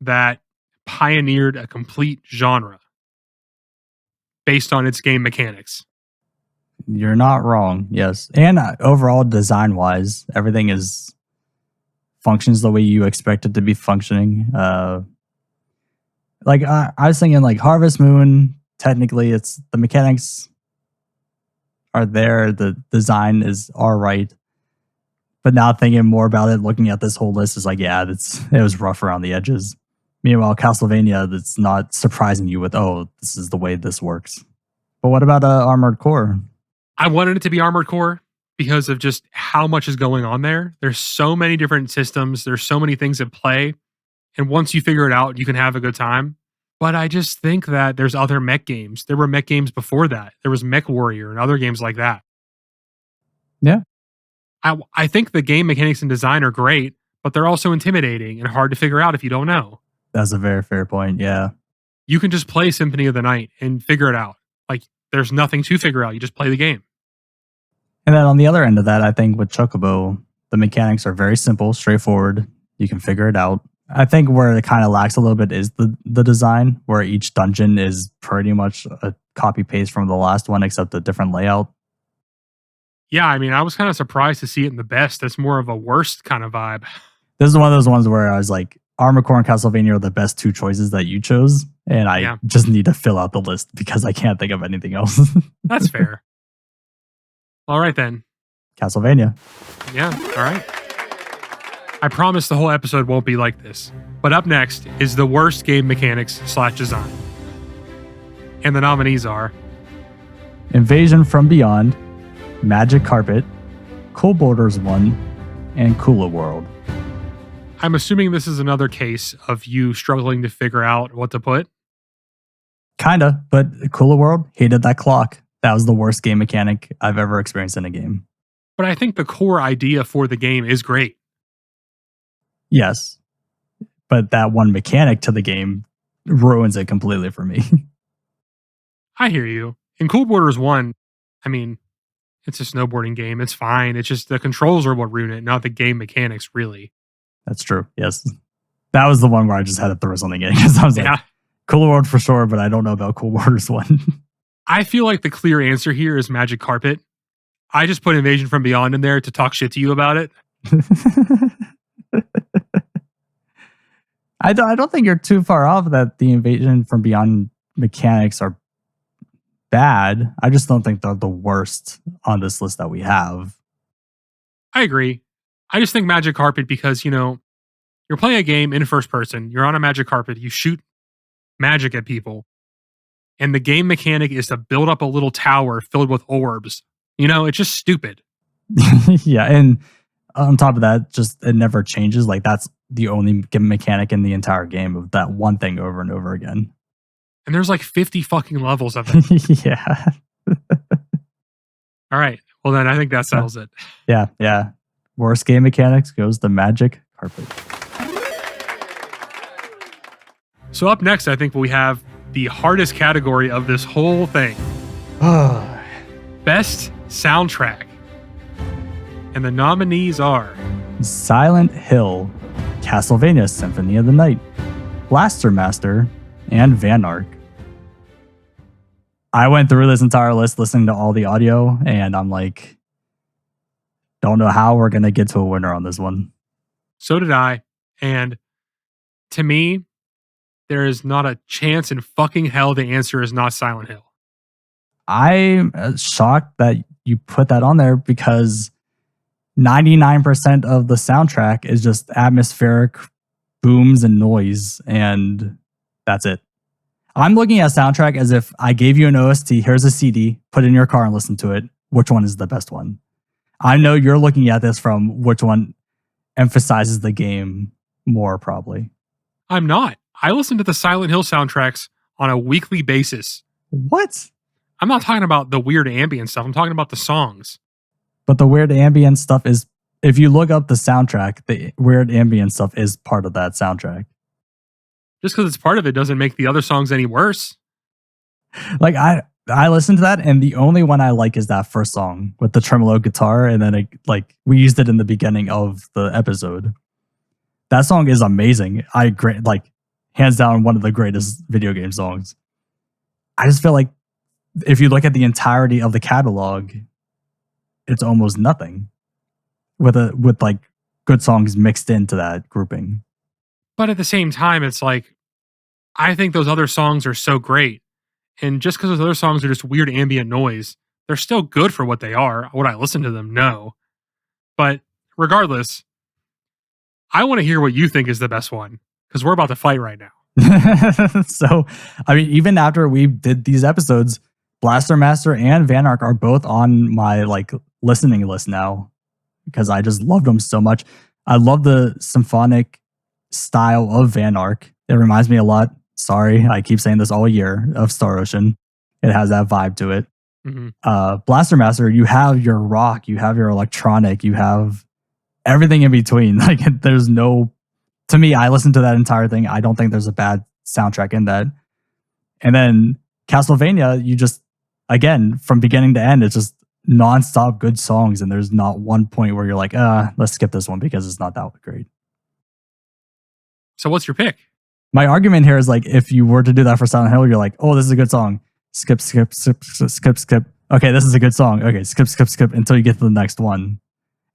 that pioneered a complete genre based on its game mechanics. You're not wrong. Yes. And overall, design-wise, everything functions the way you expect it to be functioning. I was thinking like Harvest Moon, technically it's the mechanics are there, the design is all right. But now thinking more about it, looking at this whole list is like, yeah, it was rough around the edges. Meanwhile, Castlevania, that's not surprising you with, oh, this is the way this works. But what about Armored Core? I wanted it to be Armored Core because of just how much is going on there. There's so many different systems. There's so many things at play. And once you figure it out, you can have a good time. But I just think that there's other mech games. There were mech games before that. There was Mech Warrior and other games like that. Yeah. I think the game mechanics and design are great, but they're also intimidating and hard to figure out if you don't know. That's a very fair point, yeah. You can just play Symphony of the Night and figure it out. Like, there's nothing to figure out. You just play the game. And then on the other end of that, I think with Chocobo, the mechanics are very simple, straightforward. You can figure it out. I think where it kind of lacks a little bit is the design, where each dungeon is pretty much a copy-paste from the last one, except a different layout. Yeah, I mean, I was kind of surprised to see it in the best. That's more of a worst kind of vibe. This is one of those ones where I was like, Armored Core and Castlevania are the best two choices that you chose, and I just need to fill out the list because I can't think of anything else. That's fair. All right, then. Castlevania. Yeah, all right. I promise the whole episode won't be like this. But up next is the worst game mechanics / design. And the nominees are Invasion from Beyond, Magic Carpet, Cool Borders 1, and Kula World. I'm assuming this is another case of you struggling to figure out what to put. Kinda, but Kula World, hated that clock. That was the worst game mechanic I've ever experienced in a game. But I think the core idea for the game is great. Yes, but that one mechanic to the game ruins it completely for me. I hear you. In Cool Borders 1, I mean, it's a snowboarding game. It's fine. It's just the controls are what ruin it, not the game mechanics, really. That's true. Yes. That was the one where I just had to throw something in because I was like, Cool World for sure, but I don't know about Cool Borders 1. I feel like the clear answer here is Magic Carpet. I just put Invasion from Beyond in there to talk shit to you about it. I don't think you're too far off that the Invasion from Beyond mechanics are bad. I just don't think they're the worst on this list that we have. I agree. I just think Magic Carpet because, you're playing a game in first person. You're on a magic carpet. You shoot magic at people. And the game mechanic is to build up a little tower filled with orbs. It's just stupid. Yeah, and on top of that, just it never changes. Like, that's the only mechanic in the entire game of that one thing over and over again. And there's like 50 fucking levels of it. Yeah. All right. Well, then I think that settles it. Yeah. Worst game mechanics goes the magic carpet. So up next, I think we have the hardest category of this whole thing. Best soundtrack. And the nominees are Silent Hill, Castlevania Symphony of the Night, Blaster Master, and Van Ark. I went through this entire list listening to all the audio, and I'm like, don't know how we're going to get to a winner on this one. So did I. And to me, there is not a chance in fucking hell the answer is not Silent Hill. I'm shocked that you put that on there because 99% of the soundtrack is just atmospheric booms and noise, and that's it. I'm looking at soundtrack as if I gave you an OST, here's a CD, put it in your car and listen to it. Which one is the best one? I know you're looking at this from which one emphasizes the game more, probably. I'm not. I listen to the Silent Hill soundtracks on a weekly basis. What? I'm not talking about the weird ambient stuff. I'm talking about the songs. But the weird ambient stuff is, if you look up the soundtrack, the weird ambient stuff is part of that soundtrack. Just because it's part of it doesn't make the other songs any worse. Like I listened to that, and the only one I like is that first song with the tremolo guitar, and then we used it in the beginning of the episode. That song is amazing. I agree, like hands down one of the greatest video game songs. I just feel like if you look at the entirety of the catalog, it's almost nothing with like good songs mixed into that grouping. But at the same time, it's like, I think those other songs are so great. And just because those other songs are just weird ambient noise, they're still good for what they are. Would I listen to them? No. But regardless, I want to hear what you think is the best one, because we're about to fight right now. So, I mean, even after we did these episodes, Blaster Master and Van Ark are both on my listening list now because I just loved them so much. I love the symphonic style of Van Ark. It reminds me a lot. Sorry, I keep saying this all year, of Star Ocean. It has that vibe to it. Mm-hmm. Blaster Master, you have your rock, you have your electronic, you have everything in between. Like, there's no, to me, I listened to that entire thing. I don't think there's a bad soundtrack in that. And then Castlevania, you just, again, from beginning to end, it's just nonstop good songs. And there's not one point where you're like, let's skip this one because it's not that great. So what's your pick? My argument here is like, if you were to do that for Silent Hill, you're like, oh, this is a good song. Skip. Okay, this is a good song. Okay, skip until you get to the next one.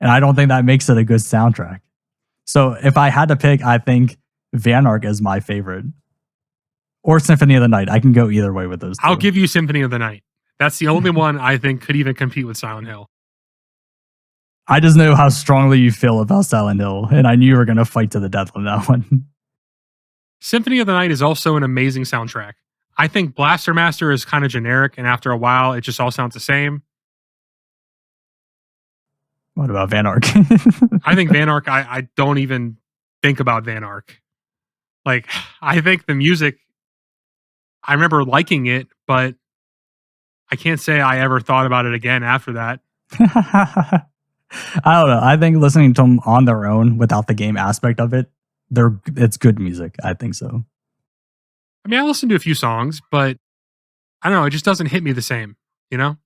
And I don't think that makes it a good soundtrack. So if I had to pick, I think Van Ark is my favorite. Or Symphony of the Night. I can go either way with those two. I'll give you Symphony of the Night. That's the only one I think could even compete with Silent Hill. I just know how strongly you feel about Silent Hill, and I knew you were going to fight to the death on that one. Symphony of the Night is also an amazing soundtrack. I think Blaster Master is kind of generic, and after a while, it just all sounds the same. What about Van Ark? I think Van Ark, I don't even think about Van Ark. Like, I think the music, I remember liking it, but I can't say I ever thought about it again after that. I don't know. I think listening to them on their own without the game aspect of it, it's good music. I think so. I mean, I listened to a few songs, but I don't know. It just doesn't hit me the same, you know?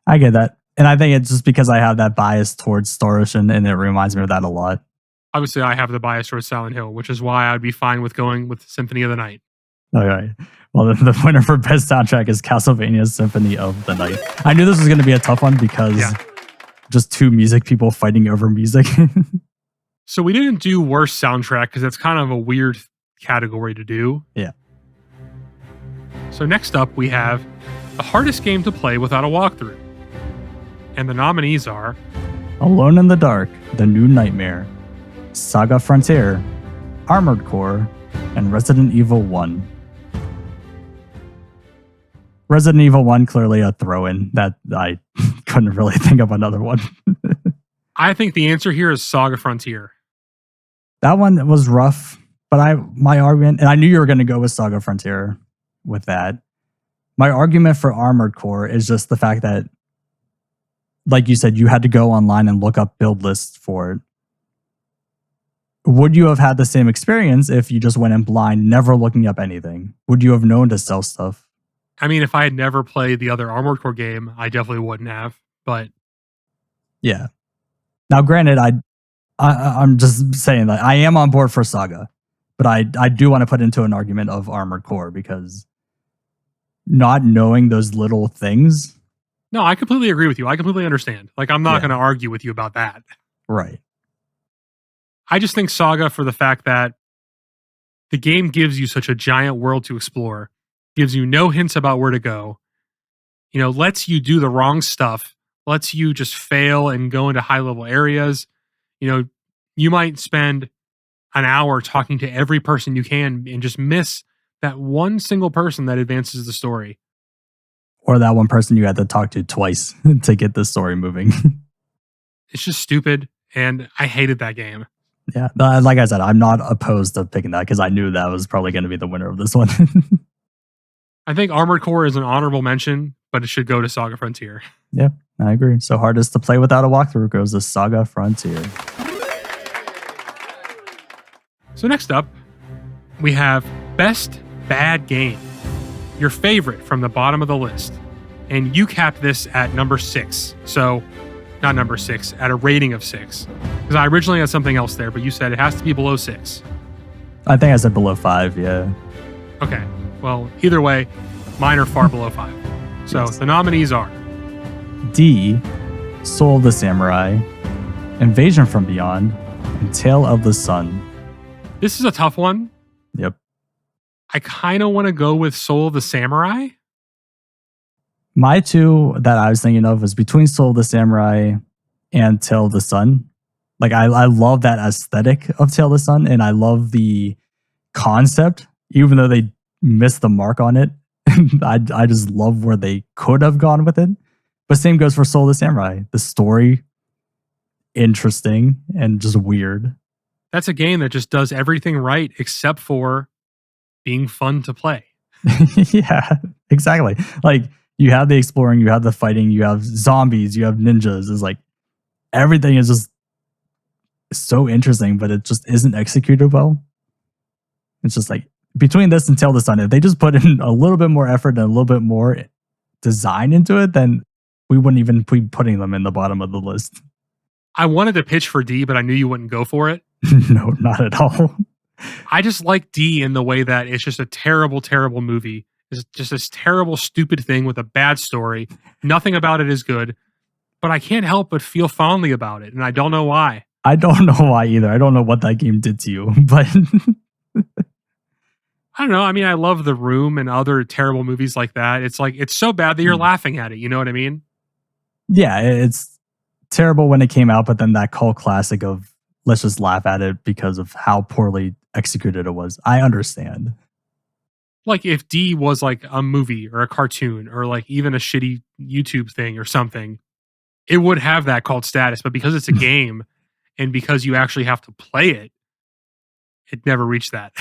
I get that. And I think it's just because I have that bias towards Star Ocean, and it reminds me of that a lot. Obviously, I have the bias towards Silent Hill, which is why I'd be fine with going with Symphony of the Night. All right. Well, the winner for best soundtrack is Castlevania's Symphony of the Night. I knew this was going to be a tough one because just two music people fighting over music. So we didn't do worst soundtrack because that's kind of a weird category to do. Yeah. So next up, we have the hardest game to play without a walkthrough. And the nominees are Alone in the Dark, The New Nightmare, Saga Frontier, Armored Core, and Resident Evil 1. Resident Evil 1, clearly a throw-in that I couldn't really think of another one. I think the answer here is Saga Frontier. That one was rough, but my argument, and I knew you were going to go with Saga Frontier with that. My argument for Armored Core is just the fact that like you said, you had to go online and look up build lists for it. Would you have had the same experience if you just went in blind, never looking up anything? Would you have known to sell stuff? I mean, if I had never played the other Armored Core game, I definitely wouldn't have. But yeah. Now, granted, I'm just saying that I am on board for Saga, but I do want to put into an argument of Armored Core because not knowing those little things. No, I completely agree with you. I completely understand. Like, I'm not going to argue with you about that. Right. I just think Saga, for the fact that the game gives you such a giant world to explore, gives you no hints about where to go, lets you do the wrong stuff, lets you just fail and go into high level areas. You might spend an hour talking to every person you can and just miss that one single person that advances the story. Or that one person you had to talk to twice to get the story moving. It's just stupid, and I hated that game. Yeah, like I said, I'm not opposed to picking that because I knew that was probably going to be the winner of this one. I think Armored Core is an honorable mention, but it should go to Saga Frontier. Yeah, I agree. So hardest to play without a walkthrough goes to Saga Frontier. So next up, we have Best Bad Game. Your favorite from the bottom of the list. And you capped this at number 6. So, not number 6, at a rating of 6. Because I originally had something else there, but you said it has to be below 6. I think I said below 5, yeah. Okay. Well, either way, mine are far below 5. So Yes. the nominees are D, Soul of the Samurai, Invasion from Beyond, and Tale of the Sun. this is a tough one. Yep. I kind of want to go with Soul of the Samurai. My two that I was thinking of was between Soul of the Samurai and Tale of the Sun. Like I love that aesthetic of Tale of the Sun, and I love the concept, even though they missed the mark on it. I just love where they could have gone with it. But same goes for Soul of the Samurai. The story, interesting and just weird. That's a game that just does everything right except for being fun to play. Yeah, exactly. Like you have the exploring, you have the fighting, you have zombies, you have ninjas. It's like everything is just so interesting, but it just isn't executed well. It's just like between this and Tale of the Sun, if they just put in a little bit more effort and a little bit more design into it, then we wouldn't even be putting them in the bottom of the list. I wanted to pitch for D, but I knew you wouldn't go for it. No, not at all. I just like D in the way that it's just a terrible, terrible movie. It's just this terrible, stupid thing with a bad story. Nothing about it is good, but I can't help but feel fondly about it, and I don't know why. I don't know why either. I don't know what that game did to you, but I don't know. I mean, I love The Room and other terrible movies like that. It's like, it's so bad that you're laughing at it. You know what I mean? yeah, it's terrible when it came out, but then that cult classic of let's just laugh at it because of how poorly executed it was. I understand. Like if D was like a movie or a cartoon or like even a shitty YouTube thing or something, it would have that cult status. But because it's a game and because you actually have to play it, it never reached that.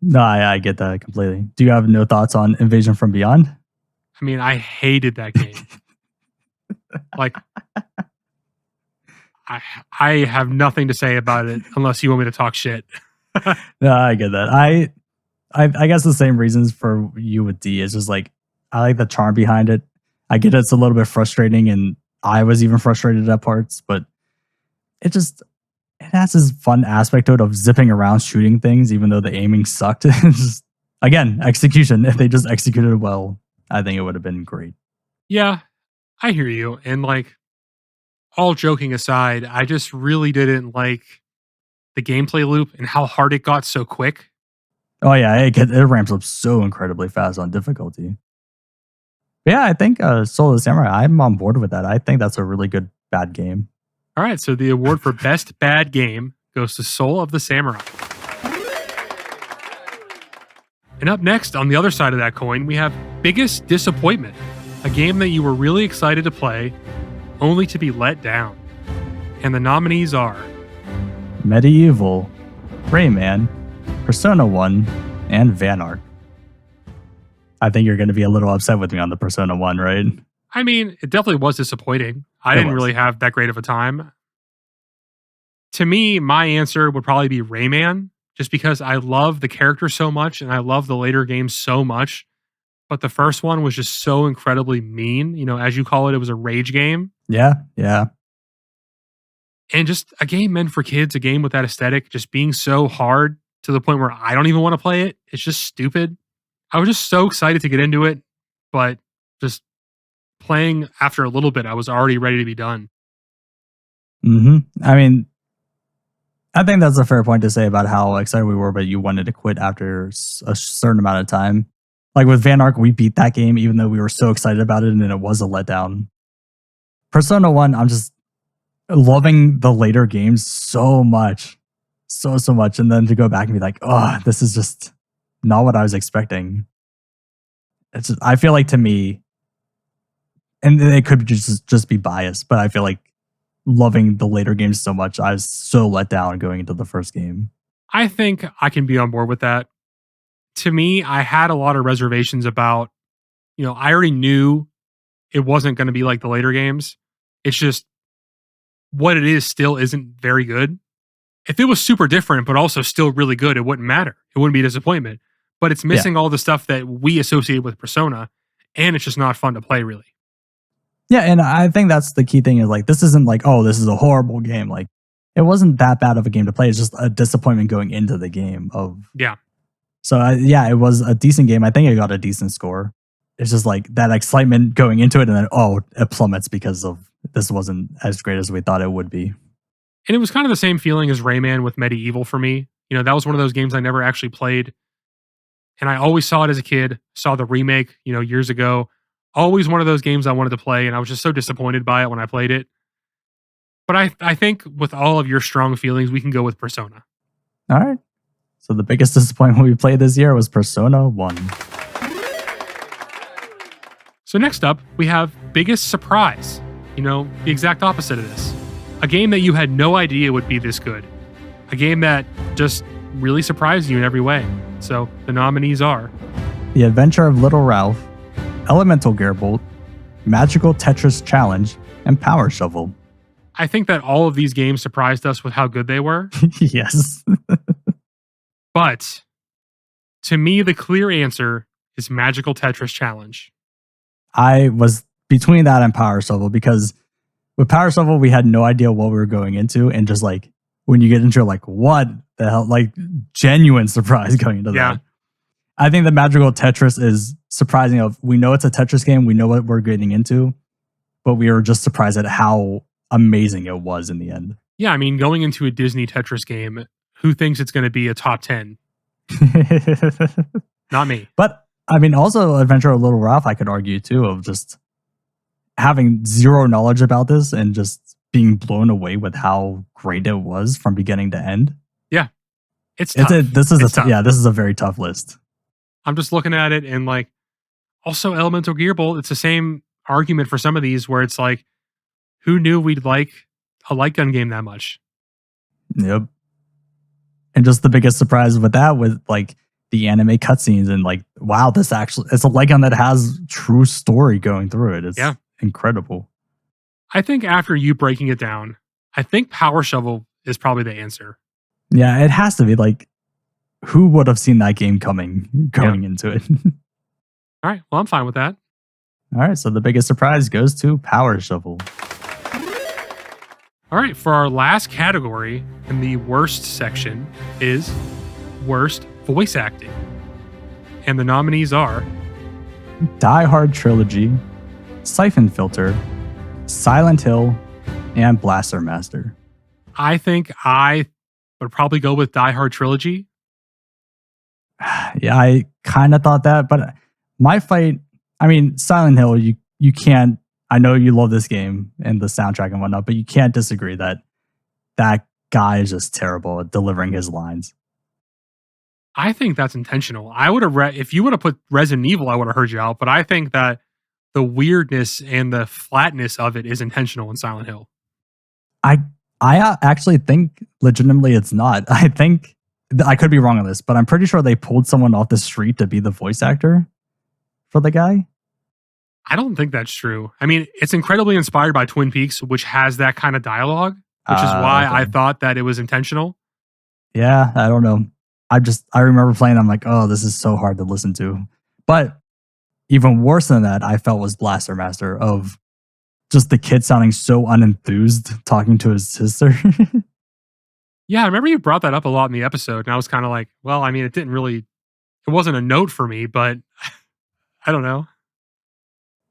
No, I get that completely. Do you have no thoughts on Invasion from Beyond? I mean, I hated that game. Like, I have nothing to say about it unless you want me to talk shit. No, I get that. I guess the same reasons for you with D. It's just like I like the charm behind it. I get it's a little bit frustrating, and I was even frustrated at parts, but it has this fun aspect to it of zipping around shooting things, even though the aiming sucked. It's just, again, execution. If they just executed it well, I think it would have been great. Yeah, I hear you. And like, all joking aside, I just really didn't like the gameplay loop and how hard it got so quick. Oh yeah, it ramps up so incredibly fast on difficulty. But yeah, I think Soul of the Samurai, I'm on board with that. I think that's a really good bad game. All right, so the award for Best Bad Game goes to Soul of the Samurai. And up next, on the other side of that coin, we have Biggest Disappointment, a game that you were really excited to play, only to be let down. And the nominees are Medieval, Rayman, Persona 1, and Vanark. I think you're going to be a little upset with me on the Persona 1, right? I mean, it definitely was disappointing. I It didn't was. really have that great of a time. To me, my answer would probably be Rayman, just because I love the character so much and I love the later games so much. But the first one was just so incredibly mean. As you call it, it was a rage game. Yeah, yeah. And just a game meant for kids, a game with that aesthetic, just being so hard to the point where I don't even want to play it. It's just stupid. I was just so excited to get into it, but just playing after a little bit, I was already ready to be done. I mean, I think that's a fair point to say about how excited we were, but you wanted to quit after a certain amount of time. Like with Van Ark, we beat that game even though we were so excited about it, and it was a letdown. Persona 1, I'm just loving the later games so much. So much. And then to go back and be like, oh, this is just not what I was expecting. I feel like to me, and it could just be biased, but I feel like loving the later games so much, I was so let down going into the first game. I think I can be on board with that. To me, I had a lot of reservations about, I already knew it wasn't going to be like the later games. It's just what it is still isn't very good. If it was super different, but also still really good, it wouldn't matter. It wouldn't be a disappointment. But it's missing all the stuff that we associate with Persona, and it's just not fun to play, really. Yeah, and I think that's the key thing is like, this isn't like, oh, this is a horrible game. Like, it wasn't that bad of a game to play. It's just a disappointment going into the game of. Yeah. So yeah, it was a decent game. I think it got a decent score. It's just like that excitement going into it, and then it plummets because of this wasn't as great as we thought it would be. And it was kind of the same feeling as Rayman with Medieval for me. That was one of those games I never actually played. And I always saw it as a kid, saw the remake, years ago. Always one of those games I wanted to play, and I was just so disappointed by it when I played it. But I think with all of your strong feelings, we can go with Persona. All right. So the biggest disappointment we played this year was Persona 1. So next up, we have biggest surprise. The exact opposite of this. A game that you had no idea would be this good. A game that just really surprised you in every way. So the nominees are The Adventure of Little Ralph, Elemental Gearbolt, Magical Tetris Challenge, and Power Shovel. I think that all of these games surprised us with how good they were. Yes. But to me, the clear answer is Magical Tetris Challenge. I was between that and Power Shovel because with Power Shovel, we had no idea what we were going into. And just like when you get into it, like, what the hell? Like, genuine surprise going into that. I think the Magical Tetris is surprising. We know it's a Tetris game. We know what we're getting into. But we were just surprised at how amazing it was in the end. Yeah, I mean, going into a Disney Tetris game, who thinks it's going to be a top 10? Not me. But I mean, also Adventure of Little Ralph, I could argue too, of just having zero knowledge about this and just being blown away with how great it was from beginning to end. Yeah, it's tough. This is a very tough list. I'm just looking at it and like, also Elemental Gearbolt. It's the same argument for some of these where it's like, who knew we'd like a light gun game that much? Yep. And just the biggest surprise with that was like the anime cutscenes and like, wow, it's a light gun that has true story going through it. It's incredible. I think after you breaking it down, I think Power Shovel is probably the answer. Yeah, it has to be. Like, who would have seen that game going into it? All right. Well, I'm fine with that. All right. So the biggest surprise goes to Power Shovel. All right. For our last category in the worst section is worst voice acting. And the nominees are Die Hard Trilogy, Siphon Filter, Silent Hill, and Blaster Master. I think I would probably go with Die Hard Trilogy. Yeah, I kind of thought that, but my fight, I mean, Silent Hill, you can't, I know you love this game and the soundtrack and whatnot, but you can't disagree that guy is just terrible at delivering his lines. I think that's intentional. I would have if you would have put Resident Evil, I would have heard you out, but I think that the weirdness and the flatness of it is intentional in Silent Hill. I actually think legitimately it's not. I think I could be wrong on this, but I'm pretty sure they pulled someone off the street to be the voice actor for the guy. I don't think that's true. I mean, it's incredibly inspired by Twin Peaks, which has that kind of dialogue, which is why I Okay. thought that it was intentional. Yeah, I don't know. I remember playing. I'm like, oh, this is so hard to listen to. But even worse than that, I felt was Blaster Master of just the kid sounding so unenthused talking to his sister. Yeah, I remember you brought that up a lot in the episode, and I was kind of like, well, I mean, it wasn't a note for me, but I don't know.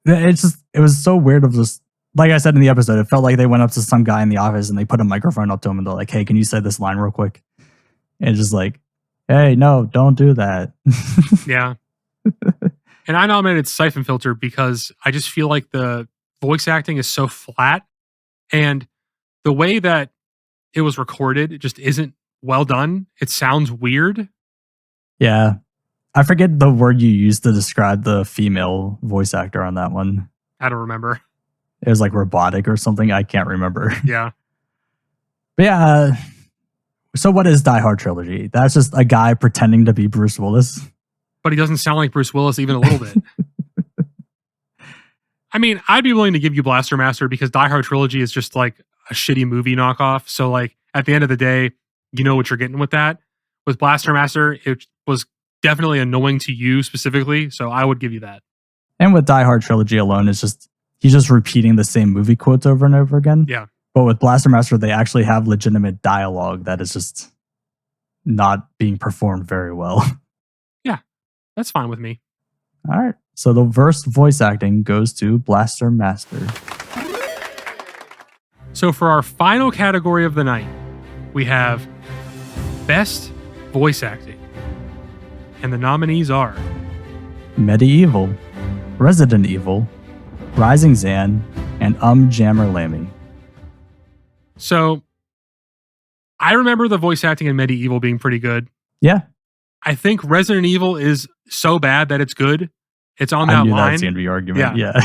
It was so weird of just like I said in the episode, it felt like they went up to some guy in the office and they put a microphone up to him and they're like, hey, can you say this line real quick? And it's just like, hey, no, don't do that. Yeah. And I nominated Siphon Filter because I just feel like the voice acting is so flat, and the way that it was recorded, it just isn't well done. It sounds weird. Yeah. I forget the word you used to describe the female voice actor on that one. I don't remember. It was like robotic or something. I can't remember. Yeah. But yeah. So what is Die Hard Trilogy? That's just a guy pretending to be Bruce Willis. But he doesn't sound like Bruce Willis even a little bit. I mean, I'd be willing to give you Blaster Master because Die Hard Trilogy is just like a shitty movie knockoff. So like at the end of the day, you know what you're getting with that. With Blaster Master, it was definitely annoying to you specifically. So I would give you that. And with Die Hard Trilogy alone, it's just he's just repeating the same movie quotes over and over again. Yeah. But with Blaster Master, they actually have legitimate dialogue that is just not being performed very well. Yeah. That's fine with me. All right. So the worst voice acting goes to Blaster Master. So for our final category of the night, we have Best Voice Acting. And the nominees are Medieval, Resident Evil, Rising Zan, and Jammer Lammy. So I remember the voice acting in Medieval being pretty good. Yeah. I think Resident Evil is so bad that it's good. It's on I that knew line. that's going to be your argument. Yeah.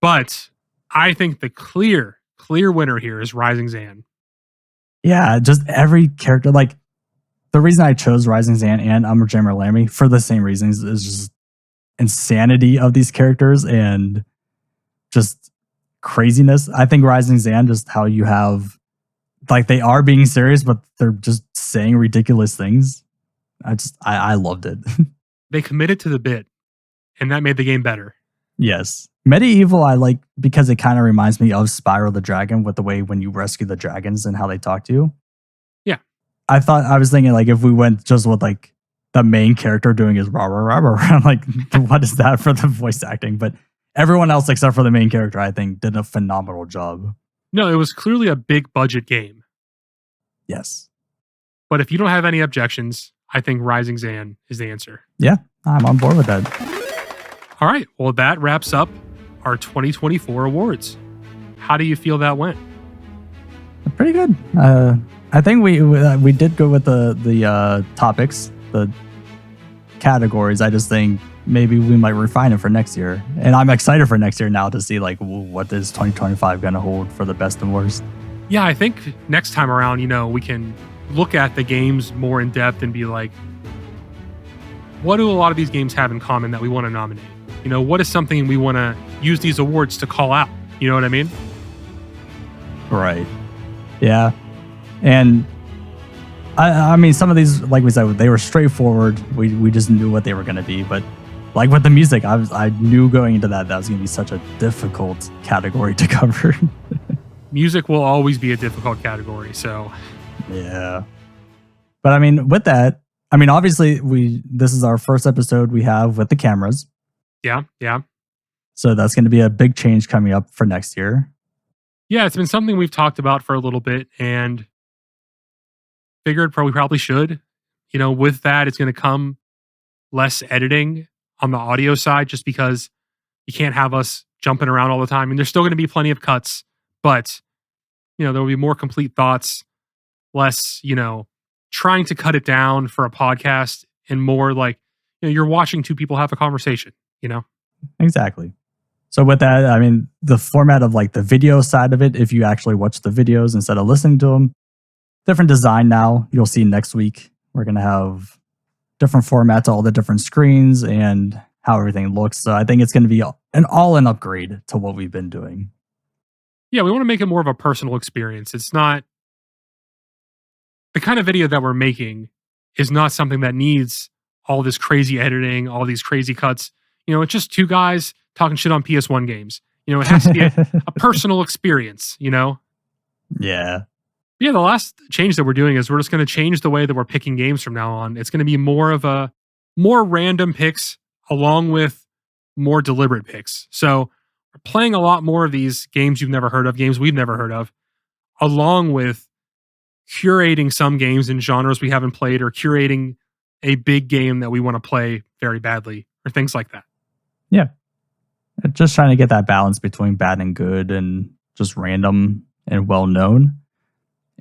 But I think the clear winner here is Rising Zan. Yeah, just every character. Like, the reason I chose Rising Zan and Jammer Lammy for the same reasons is just insanity of these characters and just craziness. I think Rising Zan, just how you have, like, they are being serious, but they're just saying ridiculous things. I loved it. They committed to the bit, and that made the game better. Yes. Medieval, I like because it kind of reminds me of Spyro the Dragon with the way when you rescue the dragons and how they talk to you. Yeah. I was thinking, like, if we went just with, like, the main character doing his rah, rah, rah, rah, I'm like, what is that for the voice acting? But everyone else except for the main character, I think, did a phenomenal job. No, it was clearly a big budget game. Yes. But if you don't have any objections, I think Rising Zan is the answer. Yeah, I'm on board with that. All right. Well, that wraps up our 2024 awards. How do you feel that went? Pretty good. I think we did go with the topics, the categories. I just think maybe we might refine it for next year. And I'm excited for next year now to see, like, what is 2025 going to hold for the best and worst. Yeah, I think next time around, we can look at the games more in depth and be like, what do a lot of these games have in common that we want to nominate? What is something we want to use these awards to call out? You know what I mean? Right. Yeah. And I mean, some of these, like we said, they were straightforward. We just knew what they were going to be. But like with the music, I knew going into that was going to be such a difficult category to cover. Music will always be a difficult category. So yeah. But I mean, with that, obviously this is our first episode we have with the cameras. Yeah. So that's going to be a big change coming up for next year. Yeah, it's been something we've talked about for a little bit and figured we probably should. With that, it's going to come less editing on the audio side just because you can't have us jumping around all the time. And there's still going to be plenty of cuts, but, there will be more complete thoughts, less, trying to cut it down for a podcast and more like, you're watching two people have a conversation, Exactly. So with that, the format of, like, the video side of it, if you actually watch the videos instead of listening to them, different design now. You'll see next week. We're going to have different formats, all the different screens, and how everything looks. So I think it's going to be an all-in upgrade to what we've been doing. Yeah, we want to make it more of a personal experience. It's not the kind of video that we're making is not something that needs all this crazy editing, all these crazy cuts. It's just two guys talking shit on PS1 games. It has to be a personal experience, Yeah. Yeah, the last change that we're doing is we're just going to change the way that we're picking games from now on. It's going to be more random picks along with more deliberate picks. So we're playing a lot more of these games you've never heard of, games we've never heard of, along with curating some games in genres we haven't played or curating a big game that we want to play very badly or things like that. Yeah. Just trying to get that balance between bad and good and just random and well known.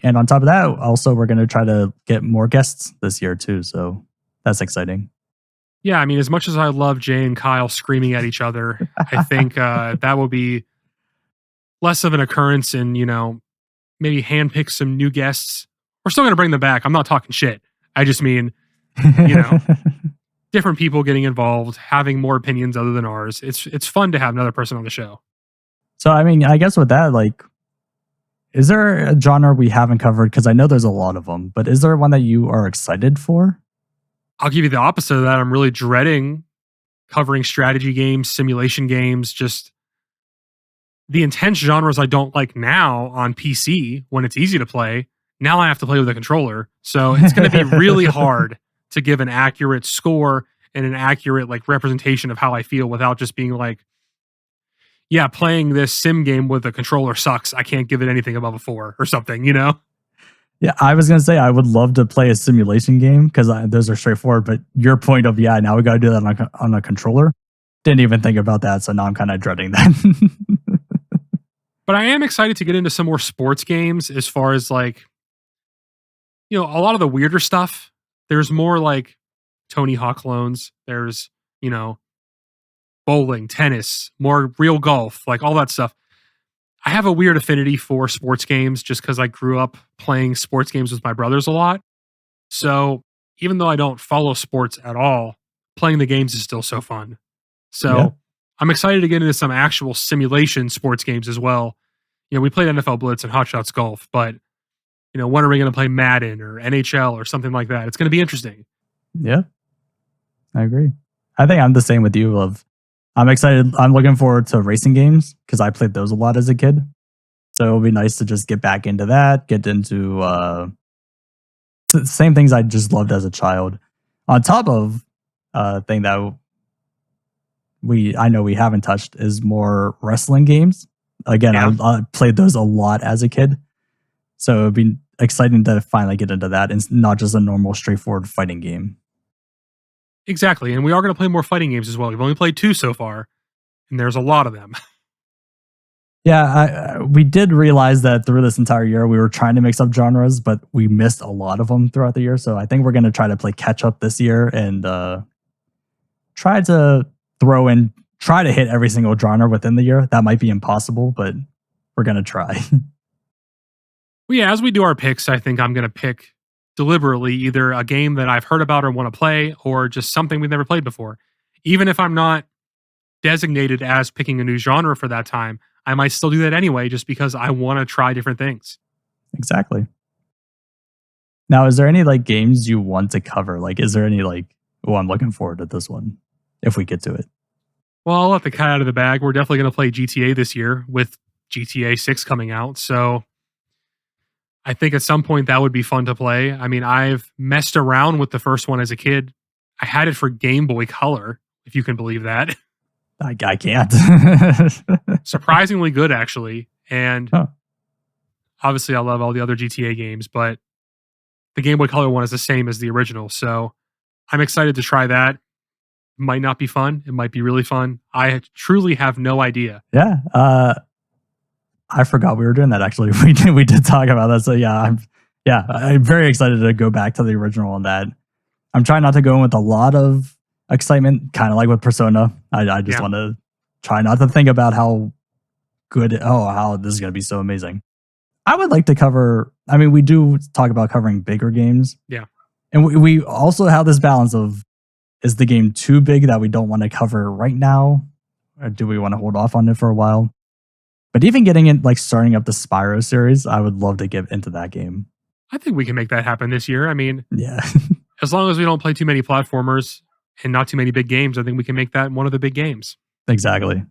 And on top of that, also, we're going to try to get more guests this year too. So that's exciting. Yeah, I mean, as much as I love Jay and Kyle screaming at each other, I think that will be less of an occurrence and, maybe handpick some new guests. We're still going to bring them back. I'm not talking shit. I just mean, different people getting involved, having more opinions other than ours. It's fun to have another person on the show. So, I mean, I guess with that, like, is there a genre we haven't covered? Because I know there's a lot of them, but is there one that you are excited for? I'll give you the opposite of that. I'm really dreading covering strategy games, simulation games, just the intense genres I don't like now on PC when it's easy to play. Now I have to play with a controller. So it's going to be really hard to give an accurate score and an accurate representation of how I feel without just being like, yeah, playing this sim game with a controller sucks. I can't give it anything above a 4 or something, Yeah, I was going to say I would love to play a simulation game because those are straightforward. But your point of, now we got to do that on a controller. Didn't even think about that. So now I'm kind of dreading that. But I am excited to get into some more sports games as far as a lot of the weirder stuff. There's more like Tony Hawk clones. There's, bowling, tennis, more real golf, all that stuff. I have a weird affinity for sports games just because I grew up playing sports games with my brothers a lot. So even though I don't follow sports at all, playing the games is still so fun. So yeah. I'm excited to get into some actual simulation sports games as well. We played NFL Blitz and Hot Shots Golf, but when are we going to play Madden or NHL or something like that? It's going to be interesting. Yeah, I agree. I think I'm the same with you. I'm excited. I'm looking forward to racing games because I played those a lot as a kid. So it'll be nice to just get back into that, get into the same things I just loved as a child. On top of thing that I know we haven't touched is more wrestling games. Again, yeah. I played those a lot as a kid. So it'd be exciting to finally get into that and not just a normal, straightforward fighting game. Exactly. And we are going to play more fighting games as well. We've only played 2 so far, and there's a lot of them. Yeah, we did realize that through this entire year, we were trying to mix up genres, but we missed a lot of them throughout the year. So I think we're going to try to play catch up this year and try to hit every single genre within the year. That might be impossible, but we're going to try. Well, yeah, as we do our picks, I think I'm going to pick deliberately either a game that I've heard about or want to play or just something we've never played before. Even if I'm not designated as picking a new genre for that time, I might still do that anyway just because I want to try different things. Exactly. Now, is there any games you want to cover? Is there any I'm looking forward to this one if we get to it? Well, I'll let the cat out of the bag. We're definitely going to play GTA this year with GTA 6 coming out. So I think at some point that would be fun to play. I mean, I've messed around with the first one as a kid. I had it for Game Boy Color, if you can believe that. I can't. Surprisingly good, actually. And obviously I love all the other GTA games, but the Game Boy Color one is the same as the original. So I'm excited to try that. Might not be fun. It might be really fun. I truly have no idea. Yeah. I forgot we were doing that. Actually, we did talk about that. So I'm very excited to go back to the original on that. I'm trying not to go in with a lot of excitement, kind of like with Persona. I just want to try not to think about how this is going to be so amazing. I would like to cover. I mean, we do talk about covering bigger games. Yeah, and we also have this balance of is the game too big that we don't want to cover right now? Or do we want to hold off on it for a while? But even getting in, like starting up the Spyro series, I would love to get into that game. I think we can make that happen this year. I mean, Yeah. as long as we don't play too many platformers and not too many big games, I think we can make that one of the big games. Exactly.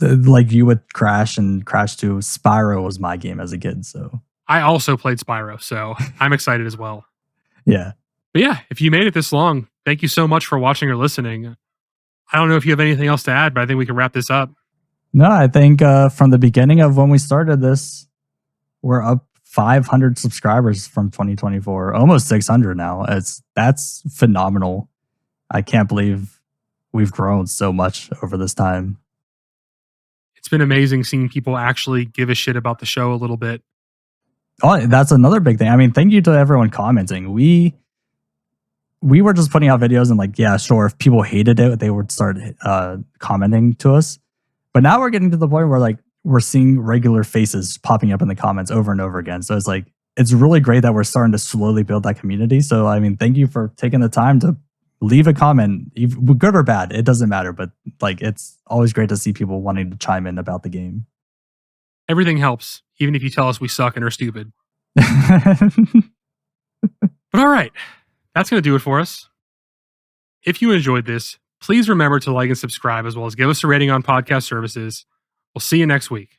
Like you with Crash and Crash 2, Spyro was my game as a kid. So I also played Spyro, so I'm excited as well. yeah. But yeah, if you made it this long, thank you so much for watching or listening. I don't know if you have anything else to add, but I think we can wrap this up. No, I think from the beginning of when we started this, we're up 500 subscribers from 2024, almost 600 now. That's phenomenal. I can't believe we've grown so much over this time. It's been amazing seeing people actually give a shit about the show a little bit. Oh, that's another big thing. I mean, thank you to everyone commenting. We were just putting out videos and like, yeah, sure, if people hated it, they would start commenting to us. But now we're getting to the point where like we're seeing regular faces popping up in the comments over and over again. So it's like, it's really great that we're starting to slowly build that community. So, I mean, thank you for taking the time to leave a comment, good or bad. It doesn't matter. But like, it's always great to see people wanting to chime in about the game. Everything helps, even if you tell us we suck and are stupid. But all right, that's going to do it for us. If you enjoyed this, please remember to like and subscribe, as well as give us a rating on podcast services. We'll see you next week.